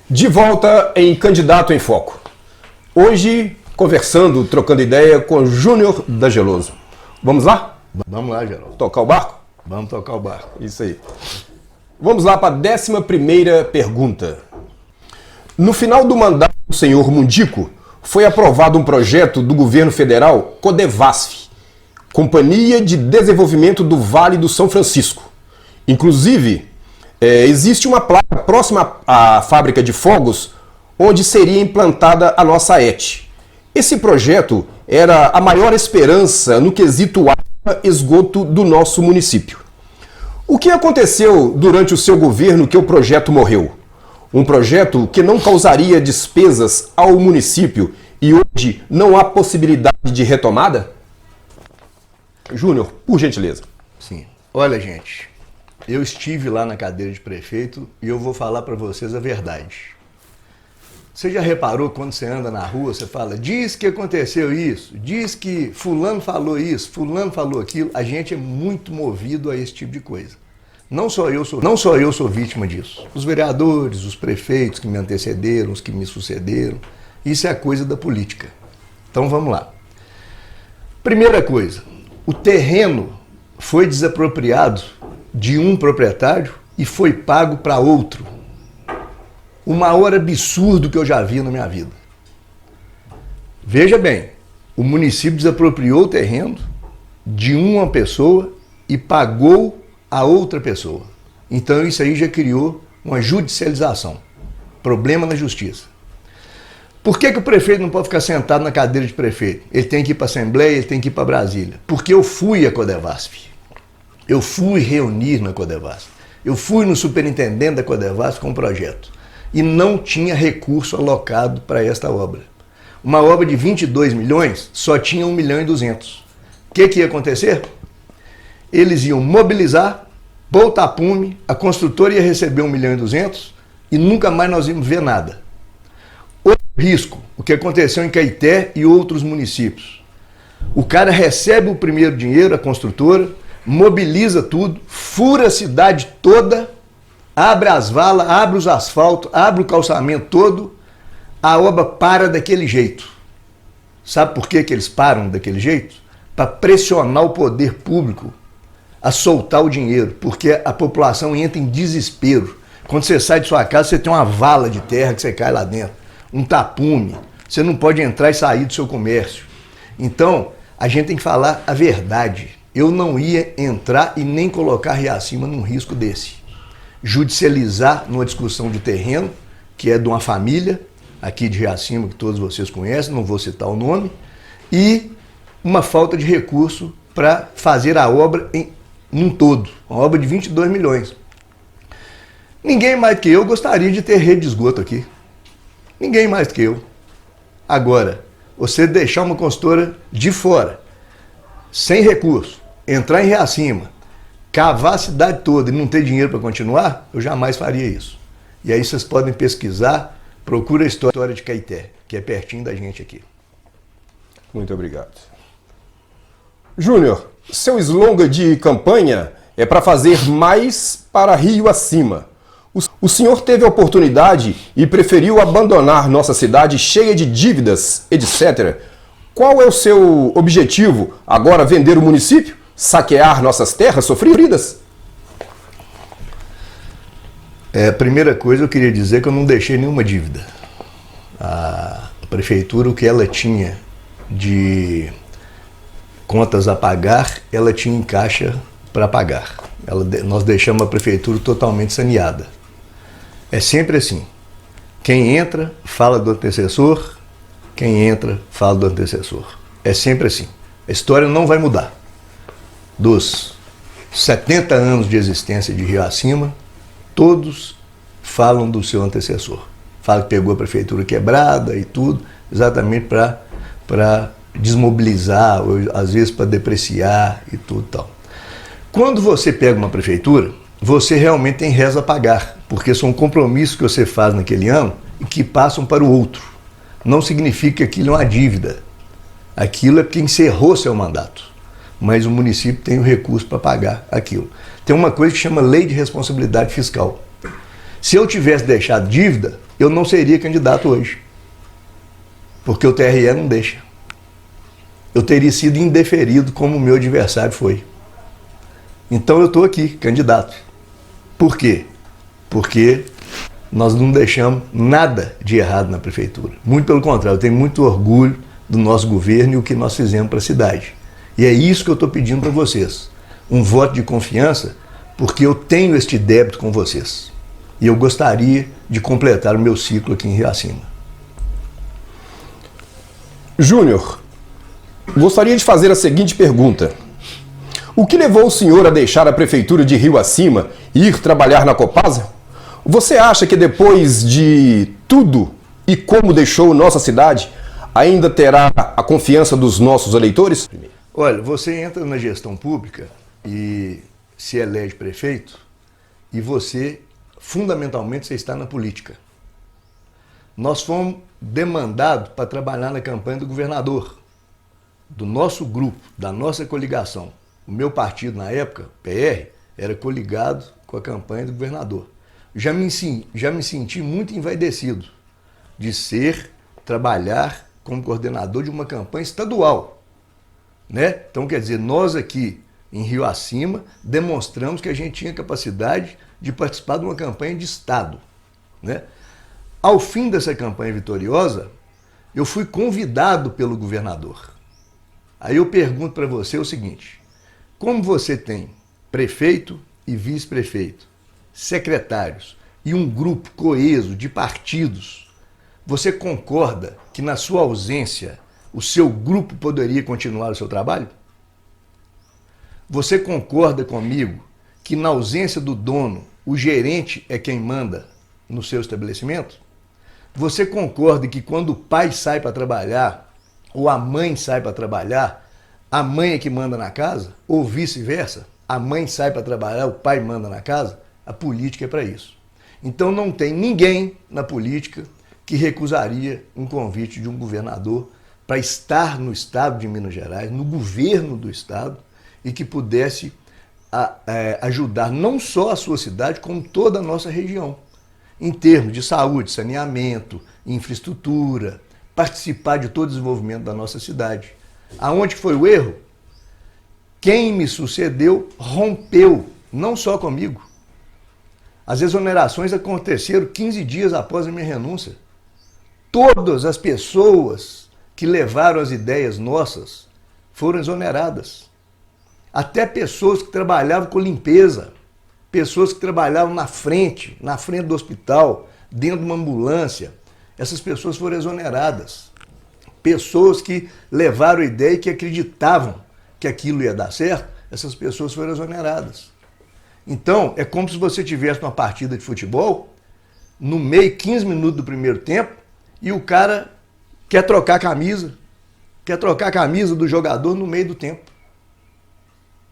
De volta em Candidato em Foco. Hoje, conversando, trocando ideia com Júnior da Geloso. Vamos lá? Vamos lá, Geraldo. Tocar o barco? Vamos tocar o barco. Isso aí. Vamos lá para a 11ª pergunta. No final do mandato do senhor Mundico, foi aprovado um projeto do governo federal Codevasf, Companhia de Desenvolvimento do Vale do São Francisco. Inclusive, existe uma placa próxima à fábrica de fogos onde seria implantada a nossa ET. Esse projeto era a maior esperança no quesito água e esgoto do nosso município. O que aconteceu durante o seu governo que o projeto morreu? Um projeto que não causaria despesas ao município e hoje não há possibilidade de retomada? Júnior, por gentileza. Sim. Olha, gente, eu estive lá na cadeira de prefeito e eu vou falar para vocês a verdade. Você já reparou quando você anda na rua, você fala, diz que aconteceu isso, diz que fulano falou isso, fulano falou aquilo. A gente é muito movido a esse tipo de coisa. Não só eu sou vítima disso. Os vereadores, os prefeitos que me antecederam, os que me sucederam. Isso é a coisa da política. Então vamos lá. Primeira coisa, o terreno foi desapropriado de um proprietário e foi pago para outro. O maior absurdo que eu já vi na minha vida. Veja bem, o município desapropriou o terreno de uma pessoa e pagou a outra pessoa. Então isso aí já criou uma judicialização. Problema na justiça. Por que o prefeito não pode ficar sentado na cadeira de prefeito? Ele tem que ir para a Assembleia, ele tem que ir para Brasília. Porque eu fui à Codevasf. Eu fui reunir na Codevasf. Eu fui no superintendente da Codevasf com um projeto. E não tinha recurso alocado para esta obra. Uma obra de 22 milhões, só tinha 1 milhão e 200. O que ia acontecer? Eles iam mobilizar, pôr o tapume, a construtora ia receber 1 milhão e 200 e nunca mais nós íamos ver nada. Outro risco, o que aconteceu em Caeté e outros municípios. O cara recebe o primeiro dinheiro, a construtora, mobiliza tudo, fura a cidade toda, abre as valas, abre os asfaltos, abre o calçamento todo, a obra para daquele jeito. Sabe por que eles param daquele jeito? Para pressionar o poder público a soltar o dinheiro, porque a população entra em desespero. Quando você sai de sua casa, você tem uma vala de terra que você cai lá dentro, um tapume, você não pode entrar e sair do seu comércio. Então, a gente tem que falar a verdade. Eu não ia entrar e nem colocar Riacima num risco desse. Judicializar numa discussão de terreno, que é de uma família, aqui de Riacima, que todos vocês conhecem, não vou citar o nome, e uma falta de recurso para fazer a obra num todo, uma obra de 22 milhões. Ninguém mais que eu gostaria de ter rede de esgoto aqui. Ninguém mais que eu. Agora, você deixar uma consultora de fora, sem recurso, entrar em Riacima, cavar a cidade toda e não ter dinheiro para continuar, eu jamais faria isso. E aí vocês podem pesquisar, procura a história de Caeté, que é pertinho da gente aqui. Muito obrigado. Júnior, seu slogan de campanha é para fazer mais para Rio acima. O senhor teve a oportunidade e preferiu abandonar nossa cidade cheia de dívidas, etc. Qual é o seu objetivo? Agora vender o município? Saquear nossas terras sofridas? A primeira coisa eu queria dizer que eu não deixei nenhuma dívida. A prefeitura, o que ela tinha de contas a pagar, ela tinha em caixa para pagar. Nós deixamos a prefeitura totalmente saneada. É sempre assim. Quem entra, fala do antecessor. Quem entra, fala do antecessor. É sempre assim. A história não vai mudar. Dos 70 anos de existência de Riacima, todos falam do seu antecessor. Fala que pegou a prefeitura quebrada e tudo, exatamente para desmobilizar, ou às vezes para depreciar e tudo tal. Quando você pega uma prefeitura, você realmente tem reza a pagar, porque são compromissos que você faz naquele ano e que passam para o outro. Não significa que aquilo é uma dívida. Aquilo é porque encerrou seu mandato. Mas o município tem o recurso para pagar aquilo. Tem uma coisa que chama Lei de Responsabilidade Fiscal. Se eu tivesse deixado dívida, eu não seria candidato hoje. Porque o TRE não deixa. Eu teria sido indeferido como o meu adversário foi. Então eu estou aqui, candidato. Por quê? Porque nós não deixamos nada de errado na prefeitura. Muito pelo contrário, eu tenho muito orgulho do nosso governo e o que nós fizemos para a cidade. E é isso que eu estou pedindo para vocês. Um voto de confiança, porque eu tenho este débito com vocês. E eu gostaria de completar o meu ciclo aqui em Riacima. Júnior, gostaria de fazer a seguinte pergunta. O que levou o senhor a deixar a prefeitura de Rio Acima e ir trabalhar na Copasa? Você acha que depois de tudo e como deixou nossa cidade, ainda terá a confiança dos nossos eleitores? Olha, você entra na gestão pública e se elege prefeito e você, fundamentalmente, você está na política. Nós fomos demandados para trabalhar na campanha do governador, do nosso grupo, da nossa coligação. O meu partido, na época, PR, era coligado com a campanha do governador. Já me senti muito envaidecido de trabalhar como coordenador de uma campanha estadual, né? Então, quer dizer, nós aqui em Rio Acima demonstramos que a gente tinha capacidade de participar de uma campanha de estado, né? Ao fim dessa campanha vitoriosa, eu fui convidado pelo governador. Aí eu pergunto para você o seguinte: como você tem prefeito e vice-prefeito, secretários e um grupo coeso de partidos, você concorda que na sua ausência o seu grupo poderia continuar o seu trabalho? Você concorda comigo que na ausência do dono, o gerente é quem manda no seu estabelecimento? Você concorda que quando o pai sai para trabalhar ou a mãe sai para trabalhar, a mãe é que manda na casa? Ou vice-versa? A mãe sai para trabalhar, o pai manda na casa? A política é para isso. Então não tem ninguém na política que recusaria um convite de um governador para estar no estado de Minas Gerais, no governo do estado, e que pudesse ajudar não só a sua cidade, como toda a nossa região, em termos de saúde, saneamento, infraestrutura, participar de todo o desenvolvimento da nossa cidade. Aonde foi o erro? Quem me sucedeu rompeu, não só comigo. As exonerações aconteceram 15 dias após a minha renúncia. Todas as pessoas que levaram as ideias nossas foram exoneradas. Até pessoas que trabalhavam com limpeza, pessoas que trabalhavam na frente do hospital, dentro de uma ambulância. Essas pessoas foram exoneradas. Pessoas que levaram a ideia e que acreditavam que aquilo ia dar certo, essas pessoas foram exoneradas. Então, é como se você tivesse uma partida de futebol, no meio, 15 minutos do primeiro tempo, e o cara quer trocar a camisa do jogador no meio do tempo.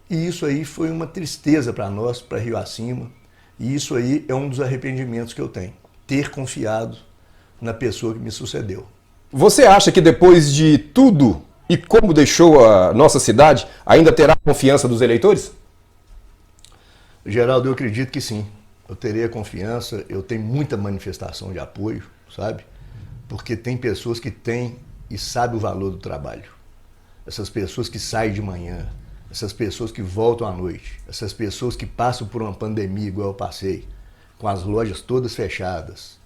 E isso aí foi uma tristeza para nós, para Rio Acima, e isso aí é um dos arrependimentos que eu tenho, ter confiado na pessoa que me sucedeu. Você acha que depois de tudo e como deixou a nossa cidade, ainda terá a confiança dos eleitores? Geraldo, eu acredito que sim. Eu terei a confiança, eu tenho muita manifestação de apoio, sabe? Porque tem pessoas que têm e sabem o valor do trabalho. Essas pessoas que saem de manhã, essas pessoas que voltam à noite, essas pessoas que passam por uma pandemia igual eu passei, com as lojas todas fechadas,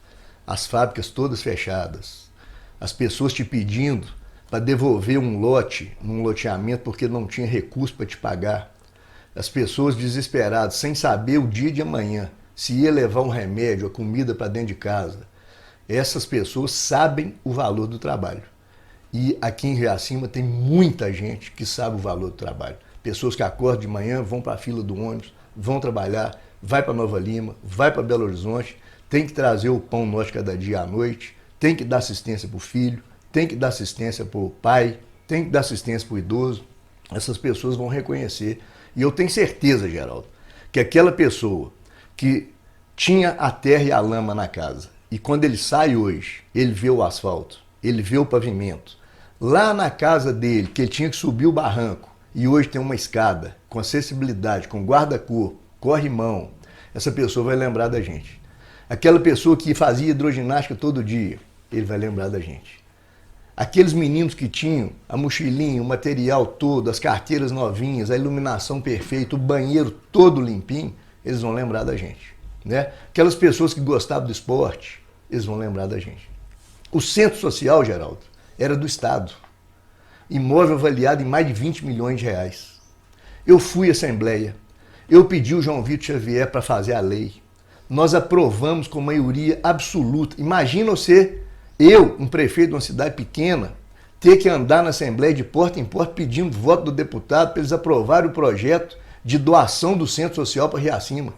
as fábricas todas fechadas, as pessoas te pedindo para devolver um lote, num loteamento porque não tinha recurso para te pagar, as pessoas desesperadas, sem saber o dia de amanhã, se ia levar um remédio, a comida para dentro de casa. Essas pessoas sabem o valor do trabalho. E aqui em Rio Acima tem muita gente que sabe o valor do trabalho. Pessoas que acordam de manhã, vão para a fila do ônibus, vão trabalhar, vai para Nova Lima, vai para Belo Horizonte, tem que trazer o pão nosso cada dia à noite, tem que dar assistência para o filho, tem que dar assistência para o pai, tem que dar assistência para o idoso. Essas pessoas vão reconhecer. E eu tenho certeza, Geraldo, que aquela pessoa que tinha a terra e a lama na casa, e quando ele sai hoje, ele vê o asfalto, ele vê o pavimento, lá na casa dele, que ele tinha que subir o barranco, e hoje tem uma escada com acessibilidade, com guarda-corpo, corrimão, essa pessoa vai lembrar da gente. Aquela pessoa que fazia hidroginástica todo dia, ele vai lembrar da gente. Aqueles meninos que tinham a mochilinha, o material todo, as carteiras novinhas, a iluminação perfeita, o banheiro todo limpinho, eles vão lembrar da gente, né? Aquelas pessoas que gostavam do esporte, eles vão lembrar da gente. O centro social, Geraldo, era do Estado. Imóvel avaliado em mais de 20 milhões de reais. Eu fui à Assembleia, eu pedi o João Vitor Xavier para fazer a lei. Nós aprovamos com maioria absoluta. Imagina você, eu, um prefeito de uma cidade pequena, ter que andar na Assembleia de porta em porta pedindo voto do deputado para eles aprovarem o projeto de doação do Centro Social para Rio Acima.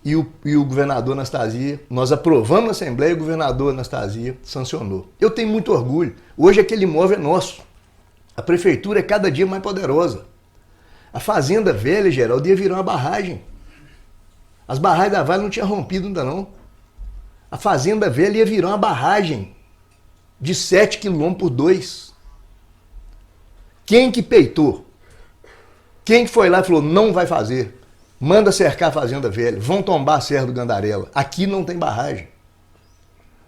E o governador Anastasia, nós aprovamos na Assembleia e o governador Anastasia sancionou. Eu tenho muito orgulho. Hoje aquele imóvel é nosso. A prefeitura é cada dia mais poderosa. A Fazenda Velha, Geraldo, ia virar uma barragem. As barragens da Vale não tinham rompido ainda não. A Fazenda Velha ia virar uma barragem de 7 km por 2. Quem que peitou? Quem que foi lá e falou, não vai fazer? Manda cercar a Fazenda Velha, vão tombar a Serra do Gandarela. Aqui não tem barragem.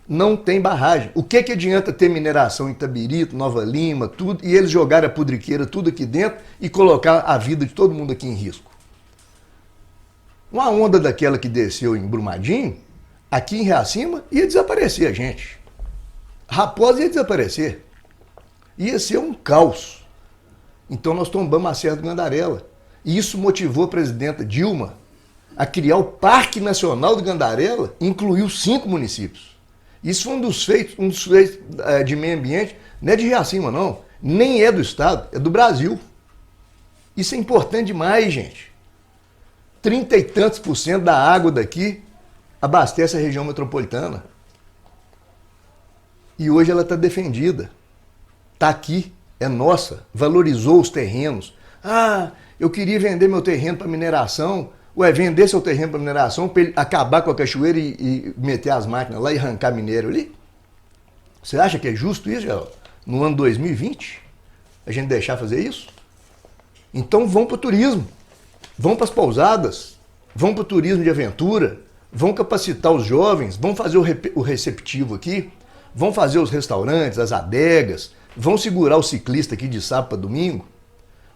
Não tem barragem. O que adianta ter mineração em Itabirito, Nova Lima, tudo, e eles jogarem a pudriqueira tudo aqui dentro e colocar a vida de todo mundo aqui em risco? Uma onda daquela que desceu em Brumadinho, aqui em Reacima, ia desaparecer a gente. Raposa ia desaparecer. Ia ser um caos. Então nós tombamos a Serra do Gandarela. E isso motivou a presidenta Dilma a criar o Parque Nacional do Gandarela e incluiu 5 municípios. Isso foi um dos feitos de meio ambiente, não é de Reacima não, nem é do estado, é do Brasil. Isso é importante demais, gente. 30 e tantos % da água daqui abastece a região metropolitana. E hoje ela está defendida. Está aqui, é nossa, valorizou os terrenos. Ah, eu queria vender meu terreno para mineração. Ué, vender seu terreno para mineração para ele acabar com a cachoeira e meter as máquinas lá e arrancar minério ali? Você acha que é justo isso, Geraldo? No ano 2020? A gente deixar fazer isso? Então vão para o turismo, vão para as pousadas, vão para o turismo de aventura, vão capacitar os jovens, vão fazer o receptivo aqui, vão fazer os restaurantes, as adegas, vão segurar o ciclista aqui de sábado para domingo.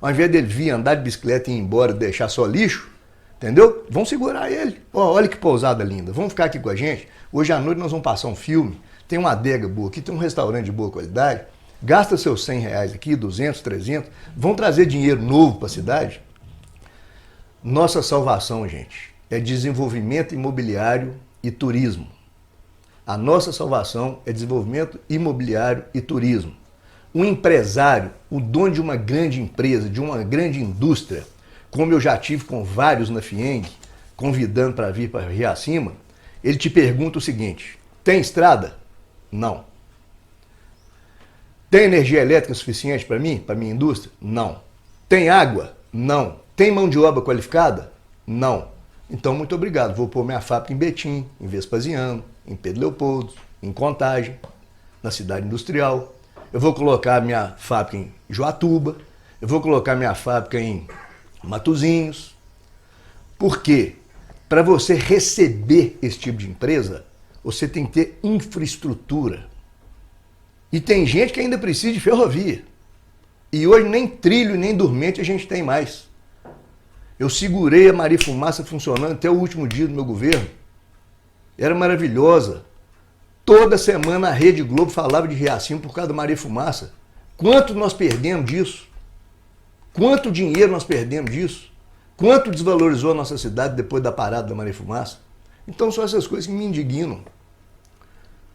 Ao invés dele vir andar de bicicleta e ir embora e deixar só lixo, entendeu? Vão segurar ele. Olha que pousada linda, vão ficar aqui com a gente. Hoje à noite nós vamos passar um filme, tem uma adega boa aqui, tem um restaurante de boa qualidade. Gasta seus R$100 aqui, 200, 300, vão trazer dinheiro novo para a cidade. Nossa salvação, gente, é desenvolvimento imobiliário e turismo. A nossa salvação é desenvolvimento imobiliário e turismo. Um empresário, o dono de uma grande empresa, de uma grande indústria, como eu já tive com vários na FIENG, convidando para vir para Rio Acima, ele te pergunta o seguinte, tem estrada? Não. Tem energia elétrica suficiente para mim, para minha indústria? Não. Tem água? Não. Tem mão de obra qualificada? Não. Então, muito obrigado. Vou pôr minha fábrica em Betim, em Vespasiano, em Pedro Leopoldo, em Contagem, na cidade industrial. Eu vou colocar minha fábrica em Joatuba. Eu vou colocar minha fábrica em Matozinhos. Por quê? Para você receber esse tipo de empresa, você tem que ter infraestrutura. E tem gente que ainda precisa de ferrovia. E hoje nem trilho nem dormente a gente tem mais. Eu segurei a Maria Fumaça funcionando até o último dia do meu governo. Era maravilhosa. Toda semana a Rede Globo falava de Reacima por causa da Maria Fumaça. Quanto nós perdemos disso? Quanto dinheiro nós perdemos disso? Quanto desvalorizou a nossa cidade depois da parada da Maria Fumaça? Então são essas coisas que me indignam.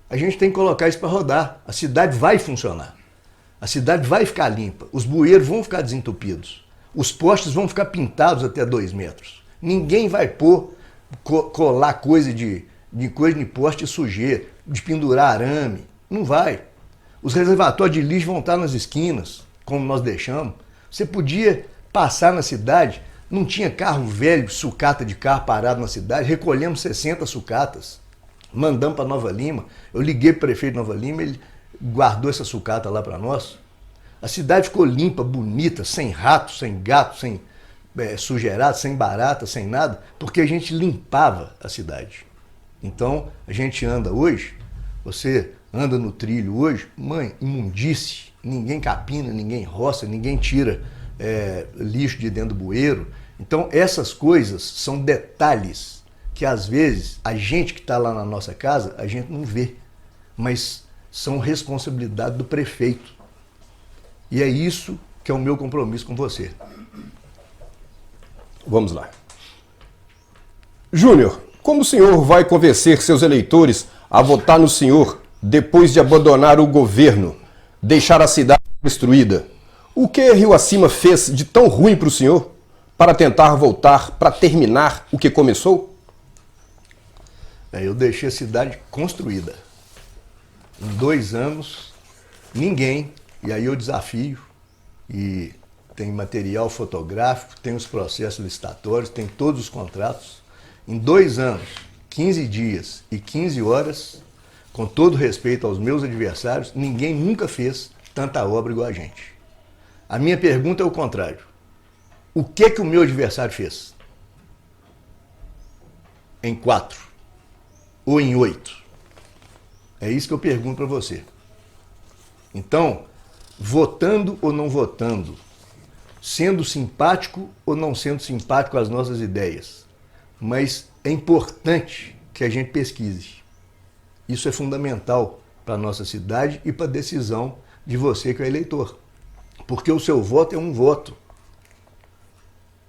A gente tem que colocar isso para rodar. A cidade vai funcionar. A cidade vai ficar limpa. Os bueiros vão ficar desentupidos. Os postes vão ficar pintados até 2 metros. Ninguém vai colar coisa de poste sujeira, de pendurar arame. Não vai. Os reservatórios de lixo vão estar nas esquinas, como nós deixamos. Você podia passar na cidade, não tinha carro velho, sucata de carro parado na cidade, recolhemos 60 sucatas, mandamos para Nova Lima. Eu liguei para o prefeito de Nova Lima, ele guardou essa sucata lá para nós. A cidade ficou limpa, bonita, sem rato, sem gato, sem sujeirado, sem barata, sem nada, porque a gente limpava a cidade. Então, a gente anda hoje, você anda no trilho hoje, mãe, imundície, ninguém capina, ninguém roça, ninguém tira lixo de dentro do bueiro. Então, essas coisas são detalhes que, às vezes, a gente que está lá na nossa casa, a gente não vê, mas são responsabilidade do prefeito. E é isso que é o meu compromisso com você. Vamos lá. Júnior, como o senhor vai convencer seus eleitores a votar no senhor depois de abandonar o governo? deixar a cidade destruída. O que Rio Acima fez de tão ruim para o senhor para tentar voltar, para terminar o que começou? Eu deixei a cidade construída. Em 2 anos, ninguém, e aí eu desafio, e tem material fotográfico, tem os processos licitatórios, tem todos os contratos. Em 2 anos, 15 dias e 15 horas, com todo respeito aos meus adversários, ninguém nunca fez tanta obra igual a gente. A minha pergunta é o contrário. O que o meu adversário fez? Em 4 ou em 8? É isso que eu pergunto para você. Então, votando ou não votando, sendo simpático ou não sendo simpático às nossas ideias, mas é importante que a gente pesquise. Isso é fundamental para a nossa cidade e para a decisão de você que é eleitor. Porque o seu voto é um voto.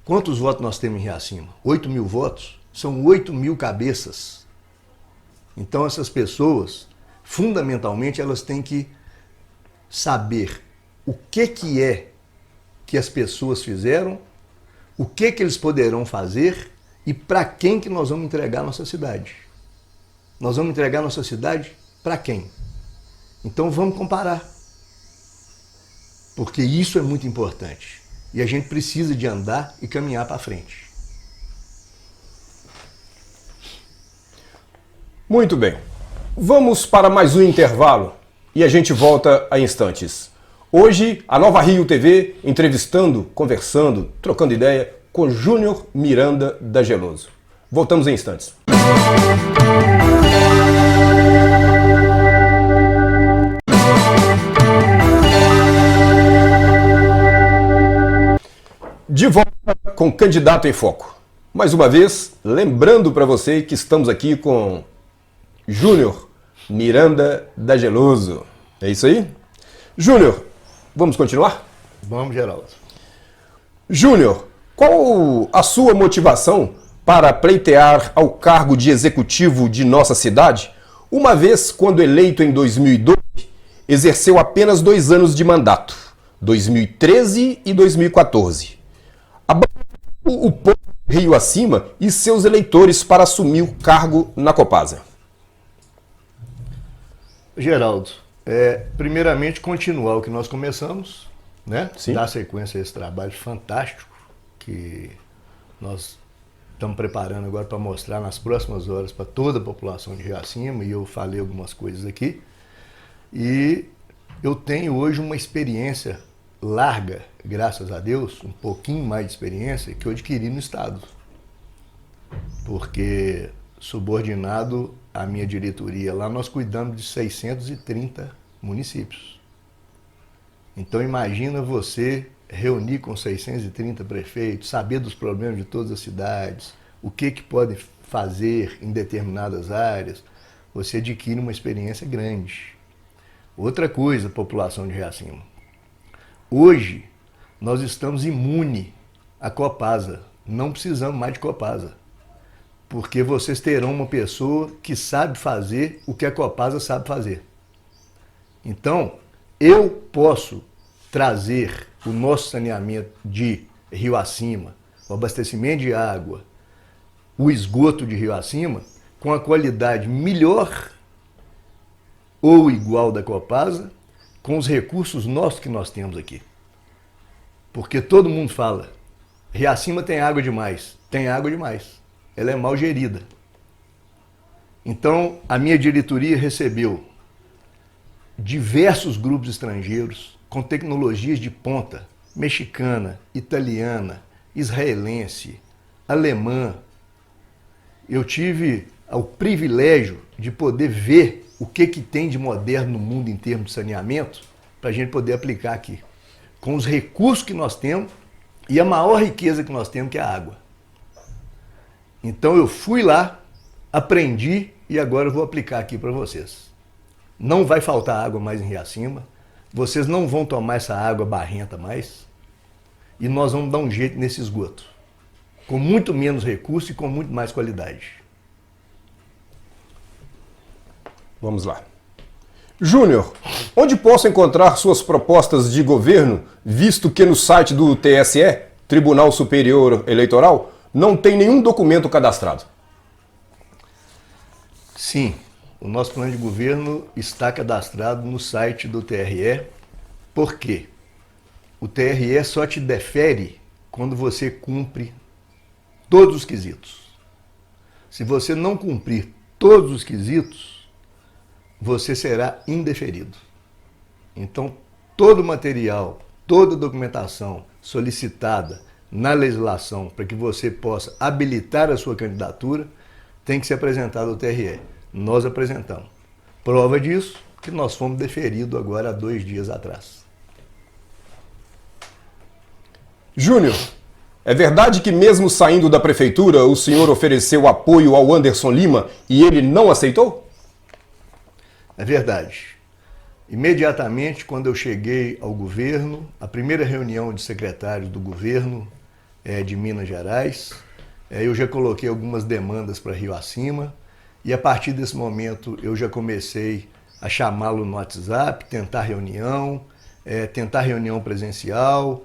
Quantos votos nós temos em Riacima? 8.000 votos? São 8.000 cabeças. Então essas pessoas, fundamentalmente, elas têm que saber o que é que as pessoas fizeram, o que eles poderão fazer e para quem que nós vamos entregar a nossa cidade. Nós vamos entregar a nossa cidade para quem? Então vamos comparar. Porque isso é muito importante. E a gente precisa de andar e caminhar para frente. Muito bem. Vamos para mais um intervalo e a gente volta a instantes. Hoje, a Nova Rio TV entrevistando, conversando, trocando ideia com Júnior Miranda da Geloso. Voltamos em instantes. De volta com Candidato em Foco. Mais uma vez, lembrando para você que estamos aqui com Júnior Miranda da Geloso. É isso aí? Júnior, vamos continuar? Vamos, Geraldo. Júnior, qual a sua motivação para pleitear ao cargo de executivo de nossa cidade, uma vez, quando eleito em 2012, exerceu apenas 2 anos de mandato, 2013 e 2014. Abandonou o povo do Rio Acima e seus eleitores para assumir o cargo na Copasa. Geraldo, primeiramente continuar o que nós começamos, né? Sim. Dar sequência a esse trabalho fantástico que nós estamos preparando agora para mostrar nas próximas horas para toda a população de Rio Acima, e eu falei algumas coisas aqui. E eu tenho hoje uma experiência larga, graças a Deus, um pouquinho mais de experiência que eu adquiri no Estado. Porque subordinado à minha diretoria lá, nós cuidamos de 630 municípios. Então imagina você reunir com 630 prefeitos, saber dos problemas de todas as cidades, o que podem fazer em determinadas áreas, você adquire uma experiência grande. Outra coisa, população de Rio Acima. Hoje, nós estamos imunes à Copasa. Não precisamos mais de Copasa. Porque vocês terão uma pessoa que sabe fazer o que a Copasa sabe fazer. Então, eu posso trazer o nosso saneamento de Rio Acima, o abastecimento de água, o esgoto de Rio Acima, com a qualidade melhor ou igual da Copasa, com os recursos nossos que nós temos aqui. Porque todo mundo fala, Rio Acima tem água demais. Tem água demais. Ela é mal gerida. Então, a minha diretoria recebeu diversos grupos estrangeiros com tecnologias de ponta, mexicana, italiana, israelense, alemã. Eu tive o privilégio de poder ver o que tem de moderno no mundo em termos de saneamento para a gente poder aplicar aqui. Com os recursos que nós temos e a maior riqueza que nós temos, que é a água. Então eu fui lá, aprendi e agora eu vou aplicar aqui para vocês. Não vai faltar água mais em Rio Acima, vocês não vão tomar essa água barrenta mais e nós vamos dar um jeito nesse esgoto, com muito menos recurso e com muito mais qualidade. Vamos lá. Júnior, onde posso encontrar suas propostas de governo, visto que no site do TSE, Tribunal Superior Eleitoral, não tem nenhum documento cadastrado? Sim, o nosso plano de governo está cadastrado no site do TRE. Por quê? O TRE só te defere quando você cumpre todos os quesitos. Se você não cumprir todos os quesitos, você será indeferido. Então, todo o material, toda a documentação solicitada na legislação para que você possa habilitar a sua candidatura tem que ser apresentado ao TRE. Nós apresentamos. Prova disso que nós fomos deferidos agora há 2 dias atrás. Júnior, é verdade que mesmo saindo da prefeitura, o senhor ofereceu apoio ao Anderson Lima e ele não aceitou? É verdade. Imediatamente, quando eu cheguei ao governo, a primeira reunião de secretários do governo de Minas Gerais, eu já coloquei algumas demandas para Rio Acima e a partir desse momento eu já comecei a chamá-lo no WhatsApp, tentar reunião presencial,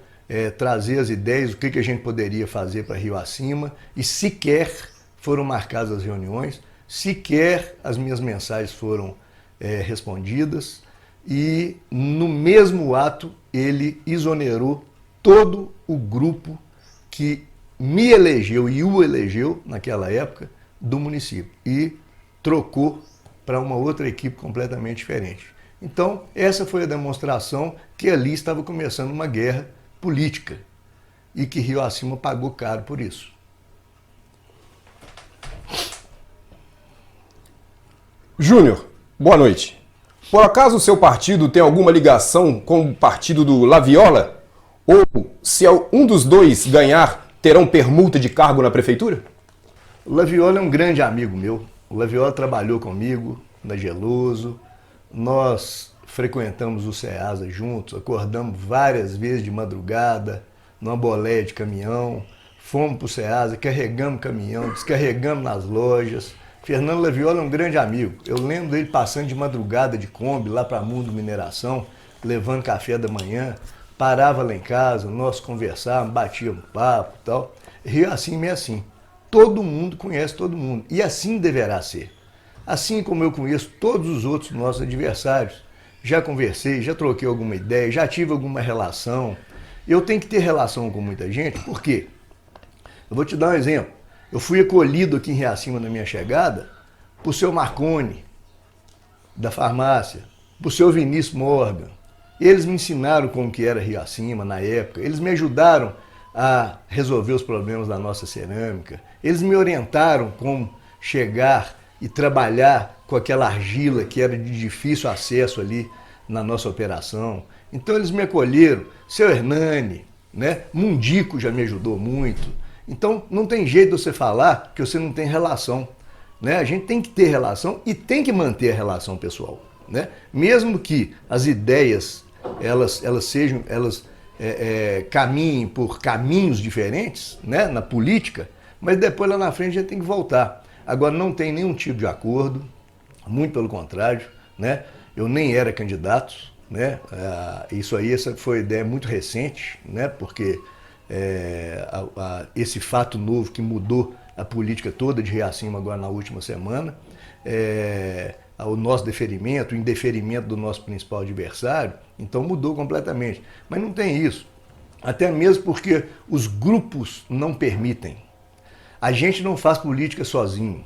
trazer as ideias, o que a gente poderia fazer para Rio Acima, e sequer foram marcadas as reuniões, sequer as minhas mensagens foram respondidas, e no mesmo ato ele exonerou todo o grupo que me elegeu e o elegeu naquela época do município e trocou para uma outra equipe completamente diferente. Então, essa foi a demonstração que ali estava começando uma guerra política e que Rio Acima pagou caro por isso. Júnior, boa noite. Por acaso o seu partido tem alguma ligação com o partido do Laviola? Ou, se um dos dois ganhar, terão permuta de cargo na prefeitura? O Laviola é um grande amigo meu. O Laviola trabalhou comigo na Geloso. Nós frequentamos o SEASA juntos, acordamos várias vezes de madrugada, numa boleia de caminhão. Fomos para o SEASA, carregamos caminhão, descarregamos nas lojas. Fernando Laviola é um grande amigo. Eu lembro dele passando de madrugada de Kombi lá para Mundo Mineração, levando café da manhã, parava lá em casa, nós conversávamos, batíamos papo e tal. Rio Acima é assim. Todo mundo conhece todo mundo. E assim deverá ser. Assim como eu conheço todos os outros nossos adversários. Já conversei, já troquei alguma ideia, já tive alguma relação. Eu tenho que ter relação com muita gente, por quê? Eu vou te dar um exemplo. Eu fui acolhido aqui em Rio Acima na minha chegada por seu Marconi, da farmácia, por seu Vinícius Morgan. Eles me ensinaram como que era Rio Acima na época, eles me ajudaram a resolver os problemas da nossa cerâmica, eles me orientaram como chegar e trabalhar com aquela argila que era de difícil acesso ali na nossa operação. Então eles me acolheram, seu Hernani, né? Mundico já me ajudou muito. Então não tem jeito de você falar que você não tem relação, né? A gente tem que ter relação e tem que manter a relação pessoal, né? Mesmo que as ideias elas caminhem por caminhos diferentes, né, na política, mas depois lá na frente a gente tem que voltar. Agora não tem nenhum tipo de acordo, muito pelo contrário, né? Eu nem era candidato, né? Essa foi ideia muito recente, né? Porque esse fato novo que mudou a política toda de Rio Acima agora na última semana, o nosso deferimento, o indeferimento do nosso principal adversário, então mudou completamente. Mas não tem isso, até mesmo porque os grupos não permitem. A gente não faz política sozinho.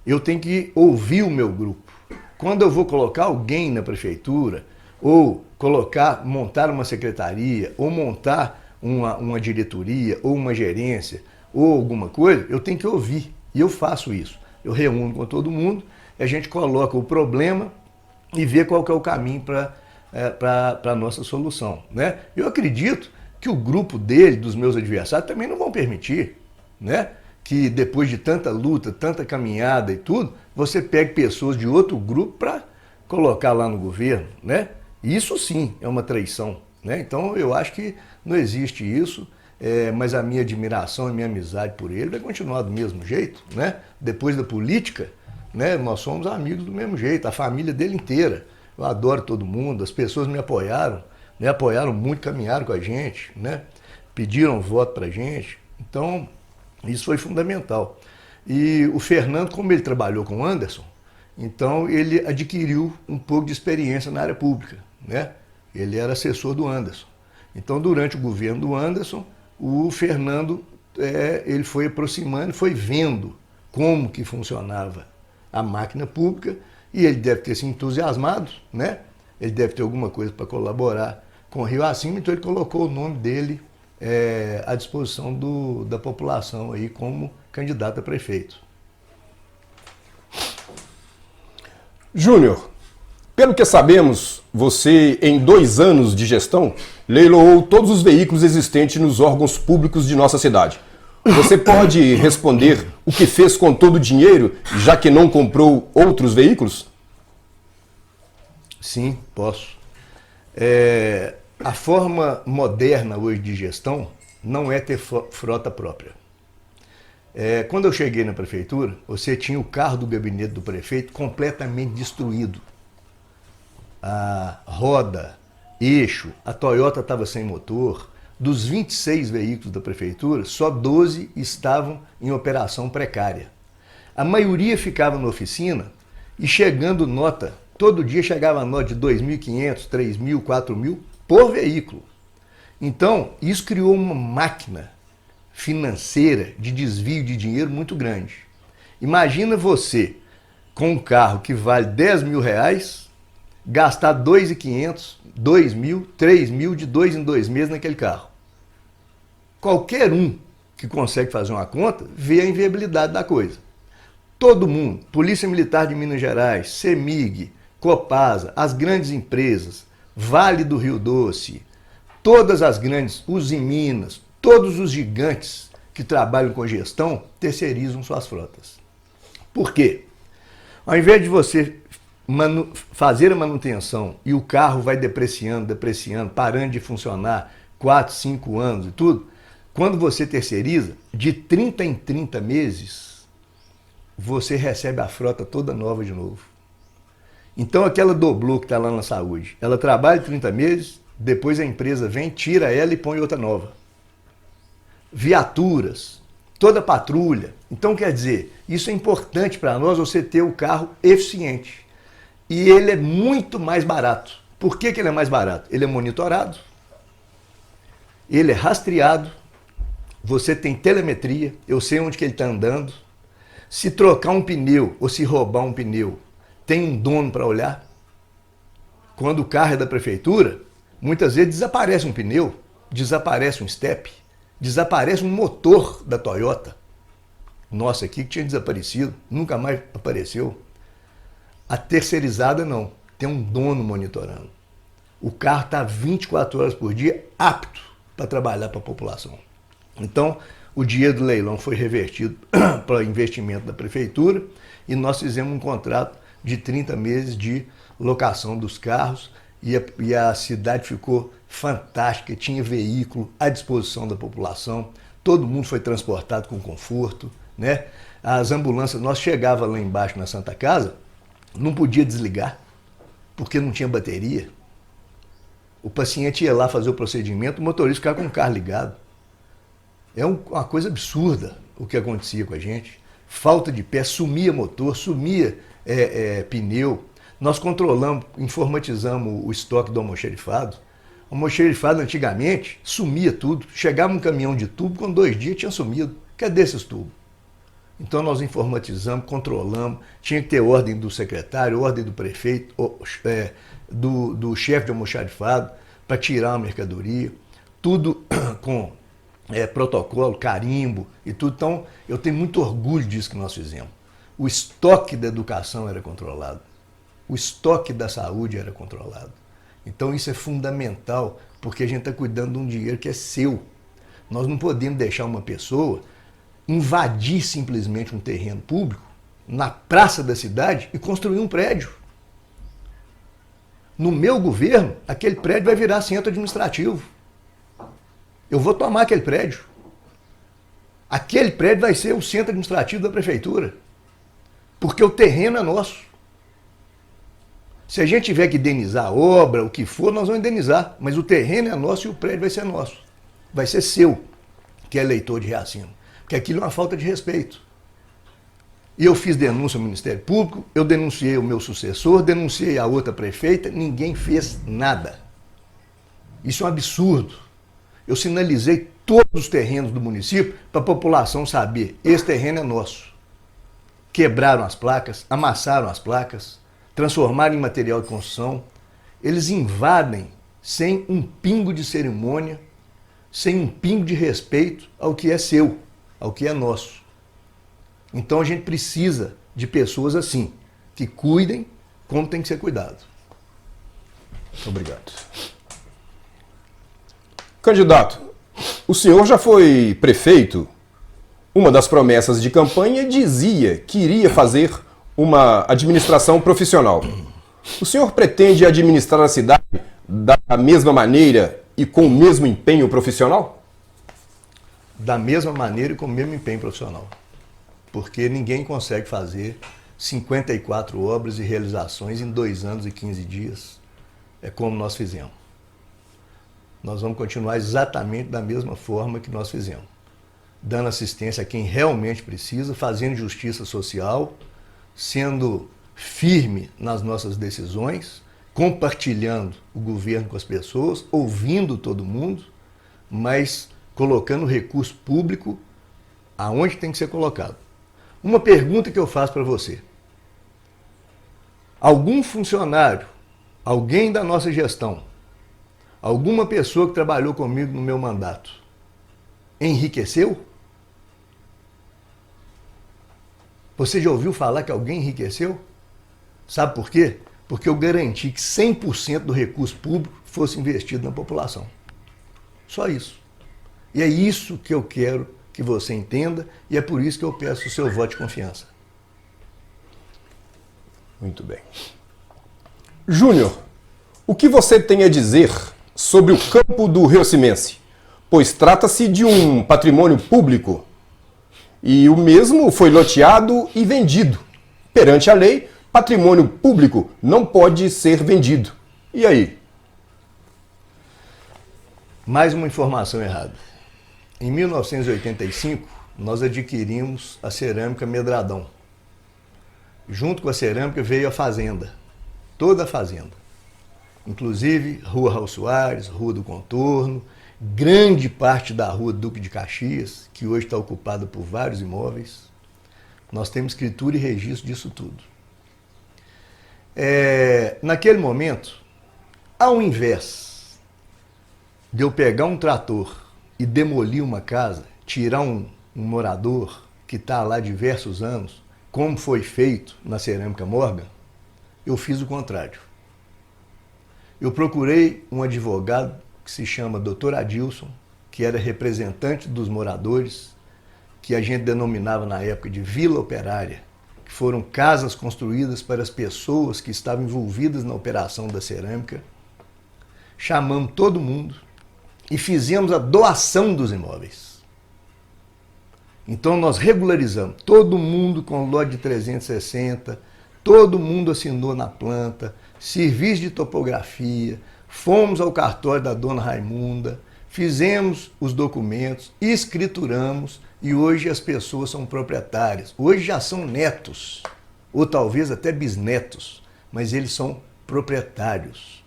Eu tenho que ouvir o meu grupo. Quando eu vou colocar alguém na prefeitura, ou montar uma secretaria, ou montar uma diretoria, ou uma gerência, ou alguma coisa, eu tenho que ouvir. E eu faço isso. Eu reúno com todo mundo, a gente coloca o problema e vê qual que é o caminho para a nossa solução, né? Eu acredito que o grupo dele, dos meus adversários, também não vão permitir, né? Que depois de tanta luta, tanta caminhada e tudo, você pegue pessoas de outro grupo para colocar lá no governo, né? Isso sim é uma traição, né? Então eu acho que não existe isso, mas a minha admiração, a minha amizade por ele vai continuar do mesmo jeito, né? Depois da política, né? Nós somos amigos do mesmo jeito, a família dele inteira. Eu adoro todo mundo, as pessoas me apoiaram, né? Apoiaram muito, caminharam com a gente, né? Pediram voto pra gente. Então, isso foi fundamental. E o Fernando, como ele trabalhou com o Anderson, então ele adquiriu um pouco de experiência na área pública, né? Ele era assessor do Anderson. Então, durante o governo do Anderson, o Fernando ele foi aproximando, foi vendo como que funcionava a máquina pública e ele deve ter se entusiasmado, né? Ele deve ter alguma coisa para colaborar com o Rio Acima, então ele colocou o nome dele à disposição da população aí como candidato a prefeito. Júnior, pelo que sabemos, você, em 2 anos de gestão, leiloou todos os veículos existentes nos órgãos públicos de nossa cidade. Você pode responder o que fez com todo o dinheiro, já que não comprou outros veículos? Sim, posso. A forma moderna hoje de gestão não é ter frota própria. Quando eu cheguei na prefeitura, você tinha o carro do gabinete do prefeito completamente destruído. A roda, eixo, a Toyota estava sem motor. Dos 26 veículos da prefeitura, só 12 estavam em operação precária. A maioria ficava na oficina e chegando nota, todo dia chegava nota de 2.500, 3.000, 4.000 por veículo. Então, isso criou uma máquina financeira de desvio de dinheiro muito grande. Imagina você, com um carro que vale 10 mil reais, gastar 2.500, 2.000, 3.000 de 2 em 2 meses naquele carro. Qualquer um que consegue fazer uma conta vê a inviabilidade da coisa. Todo mundo, Polícia Militar de Minas Gerais, CEMIG, Copasa, as grandes empresas, Vale do Rio Doce, todas as grandes, os em Minas, todos os gigantes que trabalham com gestão terceirizam suas frotas. Por quê? Ao invés de você fazer a manutenção e o carro vai depreciando, parando de funcionar 4, 5 anos e tudo, quando você terceiriza, de 30 em 30 meses, você recebe a frota toda nova de novo. Então aquela doblô que está lá na saúde, ela trabalha 30 meses, depois a empresa vem, tira ela e põe outra nova. Viaturas, toda patrulha. Então quer dizer, isso é importante para nós, você ter o carro eficiente. E ele é muito mais barato. Por que ele é mais barato? Ele é monitorado, ele é rastreado, você tem telemetria, eu sei onde que ele está andando. Se trocar um pneu ou se roubar um pneu, tem um dono para olhar. Quando o carro é da prefeitura, muitas vezes desaparece um pneu, desaparece um step, desaparece um motor da Toyota. Nossa, aqui que tinha desaparecido, nunca mais apareceu. A terceirizada não, tem um dono monitorando. O carro está 24 horas por dia apto para trabalhar para a população. Então, o dinheiro do leilão foi revertido para investimento da prefeitura e nós fizemos um contrato de 30 meses de locação dos carros e a cidade ficou fantástica, tinha veículo à disposição da população, todo mundo foi transportado com conforto, né? As ambulâncias, nós chegava lá embaixo na Santa Casa, não podia desligar, porque não tinha bateria. O paciente ia lá fazer o procedimento, o motorista ficava com o carro ligado. É uma coisa absurda o que acontecia com a gente. Falta de pé, sumia motor, sumia pneu. Nós controlamos, informatizamos o estoque do almoxerifado. O almoxerifado antigamente sumia tudo. Chegava um caminhão de tubo, com 2 dias tinha sumido. Cadê esses tubos? Então nós informatizamos, controlamos, tinha que ter ordem do secretário, ordem do prefeito, do chefe de almoxarifado para tirar a mercadoria, tudo com protocolo, carimbo e tudo. Então eu tenho muito orgulho disso que nós fizemos. O estoque da educação era controlado, o estoque da saúde era controlado. Então isso é fundamental, porque a gente está cuidando de um dinheiro que é seu. Nós não podemos deixar uma pessoa invadir simplesmente um terreno público na praça da cidade e construir um prédio. No meu governo, aquele prédio vai virar centro administrativo. Eu vou tomar aquele prédio. Aquele prédio vai ser o centro administrativo da prefeitura, porque o terreno é nosso. Se a gente tiver que indenizar a obra, o que for, nós vamos indenizar. Mas o terreno é nosso e o prédio vai ser nosso. Vai ser seu, que é eleitor de Riacima. Porque aquilo é uma falta de respeito. E eu fiz denúncia ao Ministério Público, eu denunciei o meu sucessor, denunciei a outra prefeita, ninguém fez nada. Isso é um absurdo. Eu sinalizei todos os terrenos do município para a população saber, esse terreno é nosso. Quebraram as placas, amassaram as placas, transformaram em material de construção. Eles invadem sem um pingo de cerimônia, sem um pingo de respeito ao que é seu, ao que é nosso. Então a gente precisa de pessoas assim, que cuidem como tem que ser cuidado. Obrigado. Candidato, o senhor já foi prefeito. Uma das promessas de campanha dizia que iria fazer uma administração profissional. O senhor pretende administrar a cidade da mesma maneira e com o mesmo empenho profissional? Da mesma maneira e com o mesmo empenho profissional. Porque ninguém consegue fazer 54 obras e realizações em 2 anos e 15 dias. É como nós fizemos. Nós vamos continuar exatamente da mesma forma que nós fizemos. Dando assistência a quem realmente precisa, fazendo justiça social, sendo firme nas nossas decisões, compartilhando o governo com as pessoas, ouvindo todo mundo, mas colocando recurso público aonde tem que ser colocado. Uma pergunta que eu faço para você. Algum funcionário, alguém da nossa gestão, alguma pessoa que trabalhou comigo no meu mandato, enriqueceu? Você já ouviu falar que alguém enriqueceu? Sabe por quê? Porque eu garanti que 100% do recurso público fosse investido na população. Só isso. E é isso que eu quero que você entenda e é por isso que eu peço o seu voto de confiança. Muito bem. Júnior, o que você tem a dizer sobre o campo do Rio Cimense? Pois trata-se de um patrimônio público e o mesmo foi loteado e vendido. Perante a lei, patrimônio público não pode ser vendido. E aí? Mais uma informação errada. Em 1985, nós adquirimos a cerâmica Medradão. Junto com a cerâmica veio a fazenda, toda a fazenda. Inclusive, Rua Raul Soares, Rua do Contorno, grande parte da Rua Duque de Caxias, que hoje está ocupada por vários imóveis. Nós temos escritura e registro disso tudo. Naquele momento, ao invés de eu pegar um trator e demolir uma casa, tirar um morador que está lá há diversos anos, como foi feito na Cerâmica Morgan, eu fiz o contrário. Eu procurei um advogado que se chama Dr. Adilson, que era representante dos moradores, que a gente denominava na época de Vila Operária, que foram casas construídas para as pessoas que estavam envolvidas na operação da cerâmica. Chamamos todo mundo e fizemos a doação dos imóveis. Então nós regularizamos, todo mundo com lote de 360, todo mundo assinou na planta, serviço de topografia, fomos ao cartório da dona Raimunda, fizemos os documentos, escrituramos e hoje as pessoas são proprietárias. Hoje já são netos, ou talvez até bisnetos, mas eles são proprietários.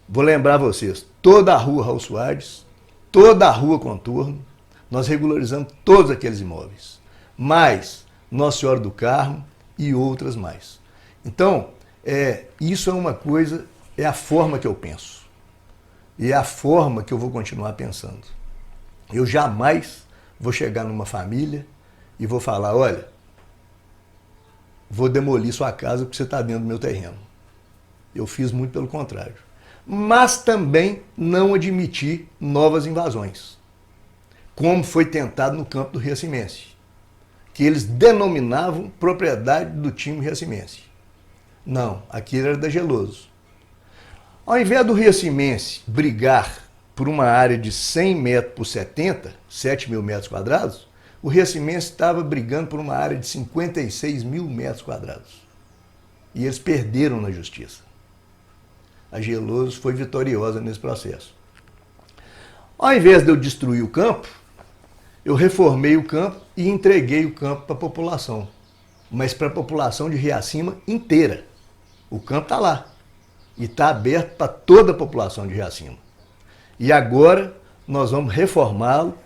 Vou lembrar vocês, toda a Rua Raul Soares, toda a Rua Contorno, nós regularizamos todos aqueles imóveis, mais Nossa Senhora do Carmo e outras mais. Então, isso é uma coisa, é a forma que eu penso. E é a forma que eu vou continuar pensando. Eu jamais vou chegar numa família e vou falar, olha, vou demolir sua casa porque você está dentro do meu terreno. Eu fiz muito pelo contrário. Mas também não admiti novas invasões, como foi tentado no campo do Riacimense, que eles denominavam propriedade do time Riacimense. Não, aquilo era da Geloso. Ao invés do Riacimense brigar por uma área de 100 metros por 70, 7 mil metros quadrados, o Riacimense estava brigando por uma área de 56 mil metros quadrados. E eles perderam na justiça. A Geloso foi vitoriosa nesse processo. Ao invés de eu destruir o campo, eu reformei o campo e entreguei o campo para a população. Mas para a população de Riacima inteira. O campo está lá. E está aberto para toda a população de Riacima. E agora nós vamos reformá-lo.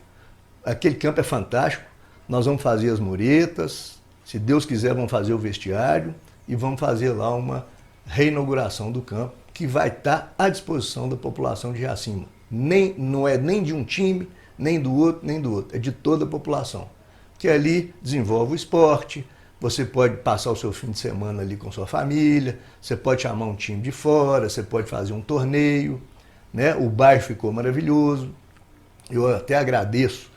Aquele campo é fantástico. Nós vamos fazer as muretas. Se Deus quiser, vamos fazer o vestiário. E vamos fazer lá uma reinauguração do campo, que vai estar à disposição da população de Riacima. Não é nem de um time, nem do outro. É de toda a população. Que ali desenvolve o esporte. Você pode passar o seu fim de semana ali com sua família, você pode chamar um time de fora, você pode fazer um torneio, né? O bairro ficou maravilhoso. Eu até agradeço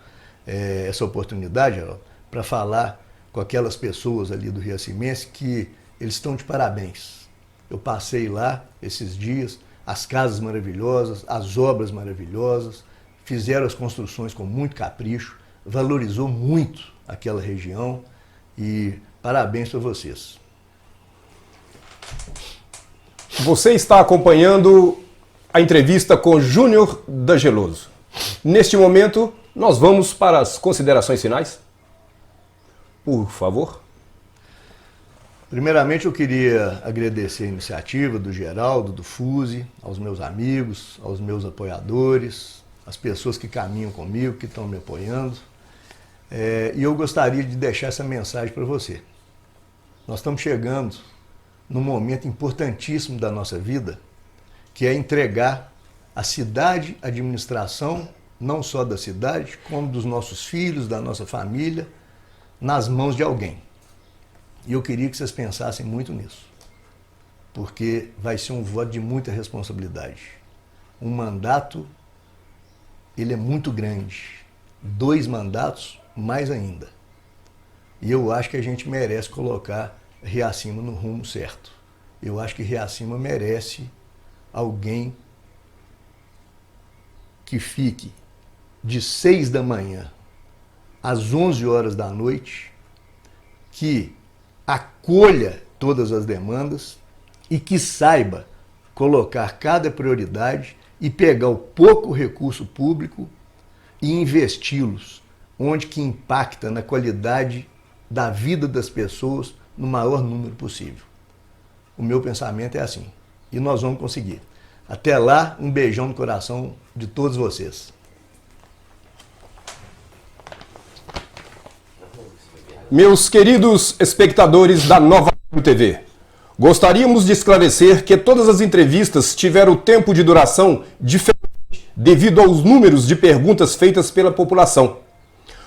essa oportunidade, para falar com aquelas pessoas ali do Riacimense que eles estão de parabéns. Eu passei lá esses dias, as casas maravilhosas, as obras maravilhosas, fizeram as construções com muito capricho, valorizou muito aquela região e parabéns para vocês. Você está acompanhando a entrevista com Júnior da Geloso. Neste momento, nós vamos para as considerações finais. Por favor. Primeiramente, eu queria agradecer a iniciativa do Geraldo, do Fuzi, aos meus amigos, aos meus apoiadores, as pessoas que caminham comigo, que estão me apoiando. E eu gostaria de deixar essa mensagem para você. Nós estamos chegando num momento importantíssimo da nossa vida, que é entregar a cidade, a administração, não só da cidade, como dos nossos filhos, da nossa família, nas mãos de alguém. E eu queria que vocês pensassem muito nisso, porque vai ser um voto de muita responsabilidade. Um mandato, ele é muito grande. 2 mandatos, mais ainda. E eu acho que a gente merece colocar Riacima no rumo certo. Eu acho que Riacima merece alguém que fique de 6 da manhã às 11 horas da noite, que acolha todas as demandas e que saiba colocar cada prioridade e pegar o pouco recurso público e investi-los onde que impacta na qualidade da vida das pessoas no maior número possível. O meu pensamento é assim. E nós vamos conseguir. Até lá, um beijão no coração de todos vocês. Meus queridos espectadores da Nova Rio TV, gostaríamos de esclarecer que todas as entrevistas tiveram tempo de duração diferente devido aos números de perguntas feitas pela população.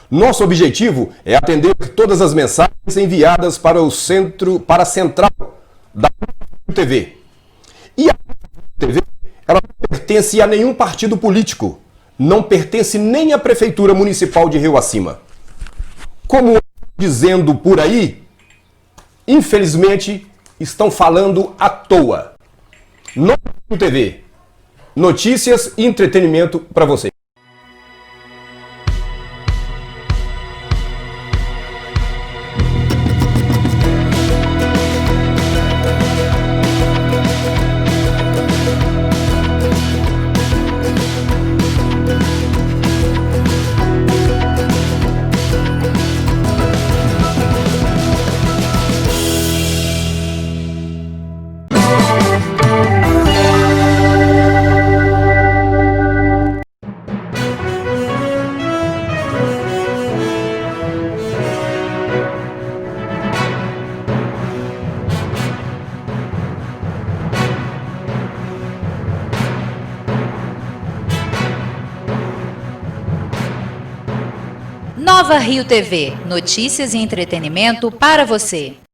Nosso objetivo é atender todas as mensagens enviadas para a central da TV. E a TV, ela não pertence a nenhum partido político, não pertence nem à Prefeitura Municipal de Riacima. Como dizendo por aí, infelizmente, estão falando à toa. Nova TV, notícias e entretenimento para você. Nova Rio TV, notícias e entretenimento para você.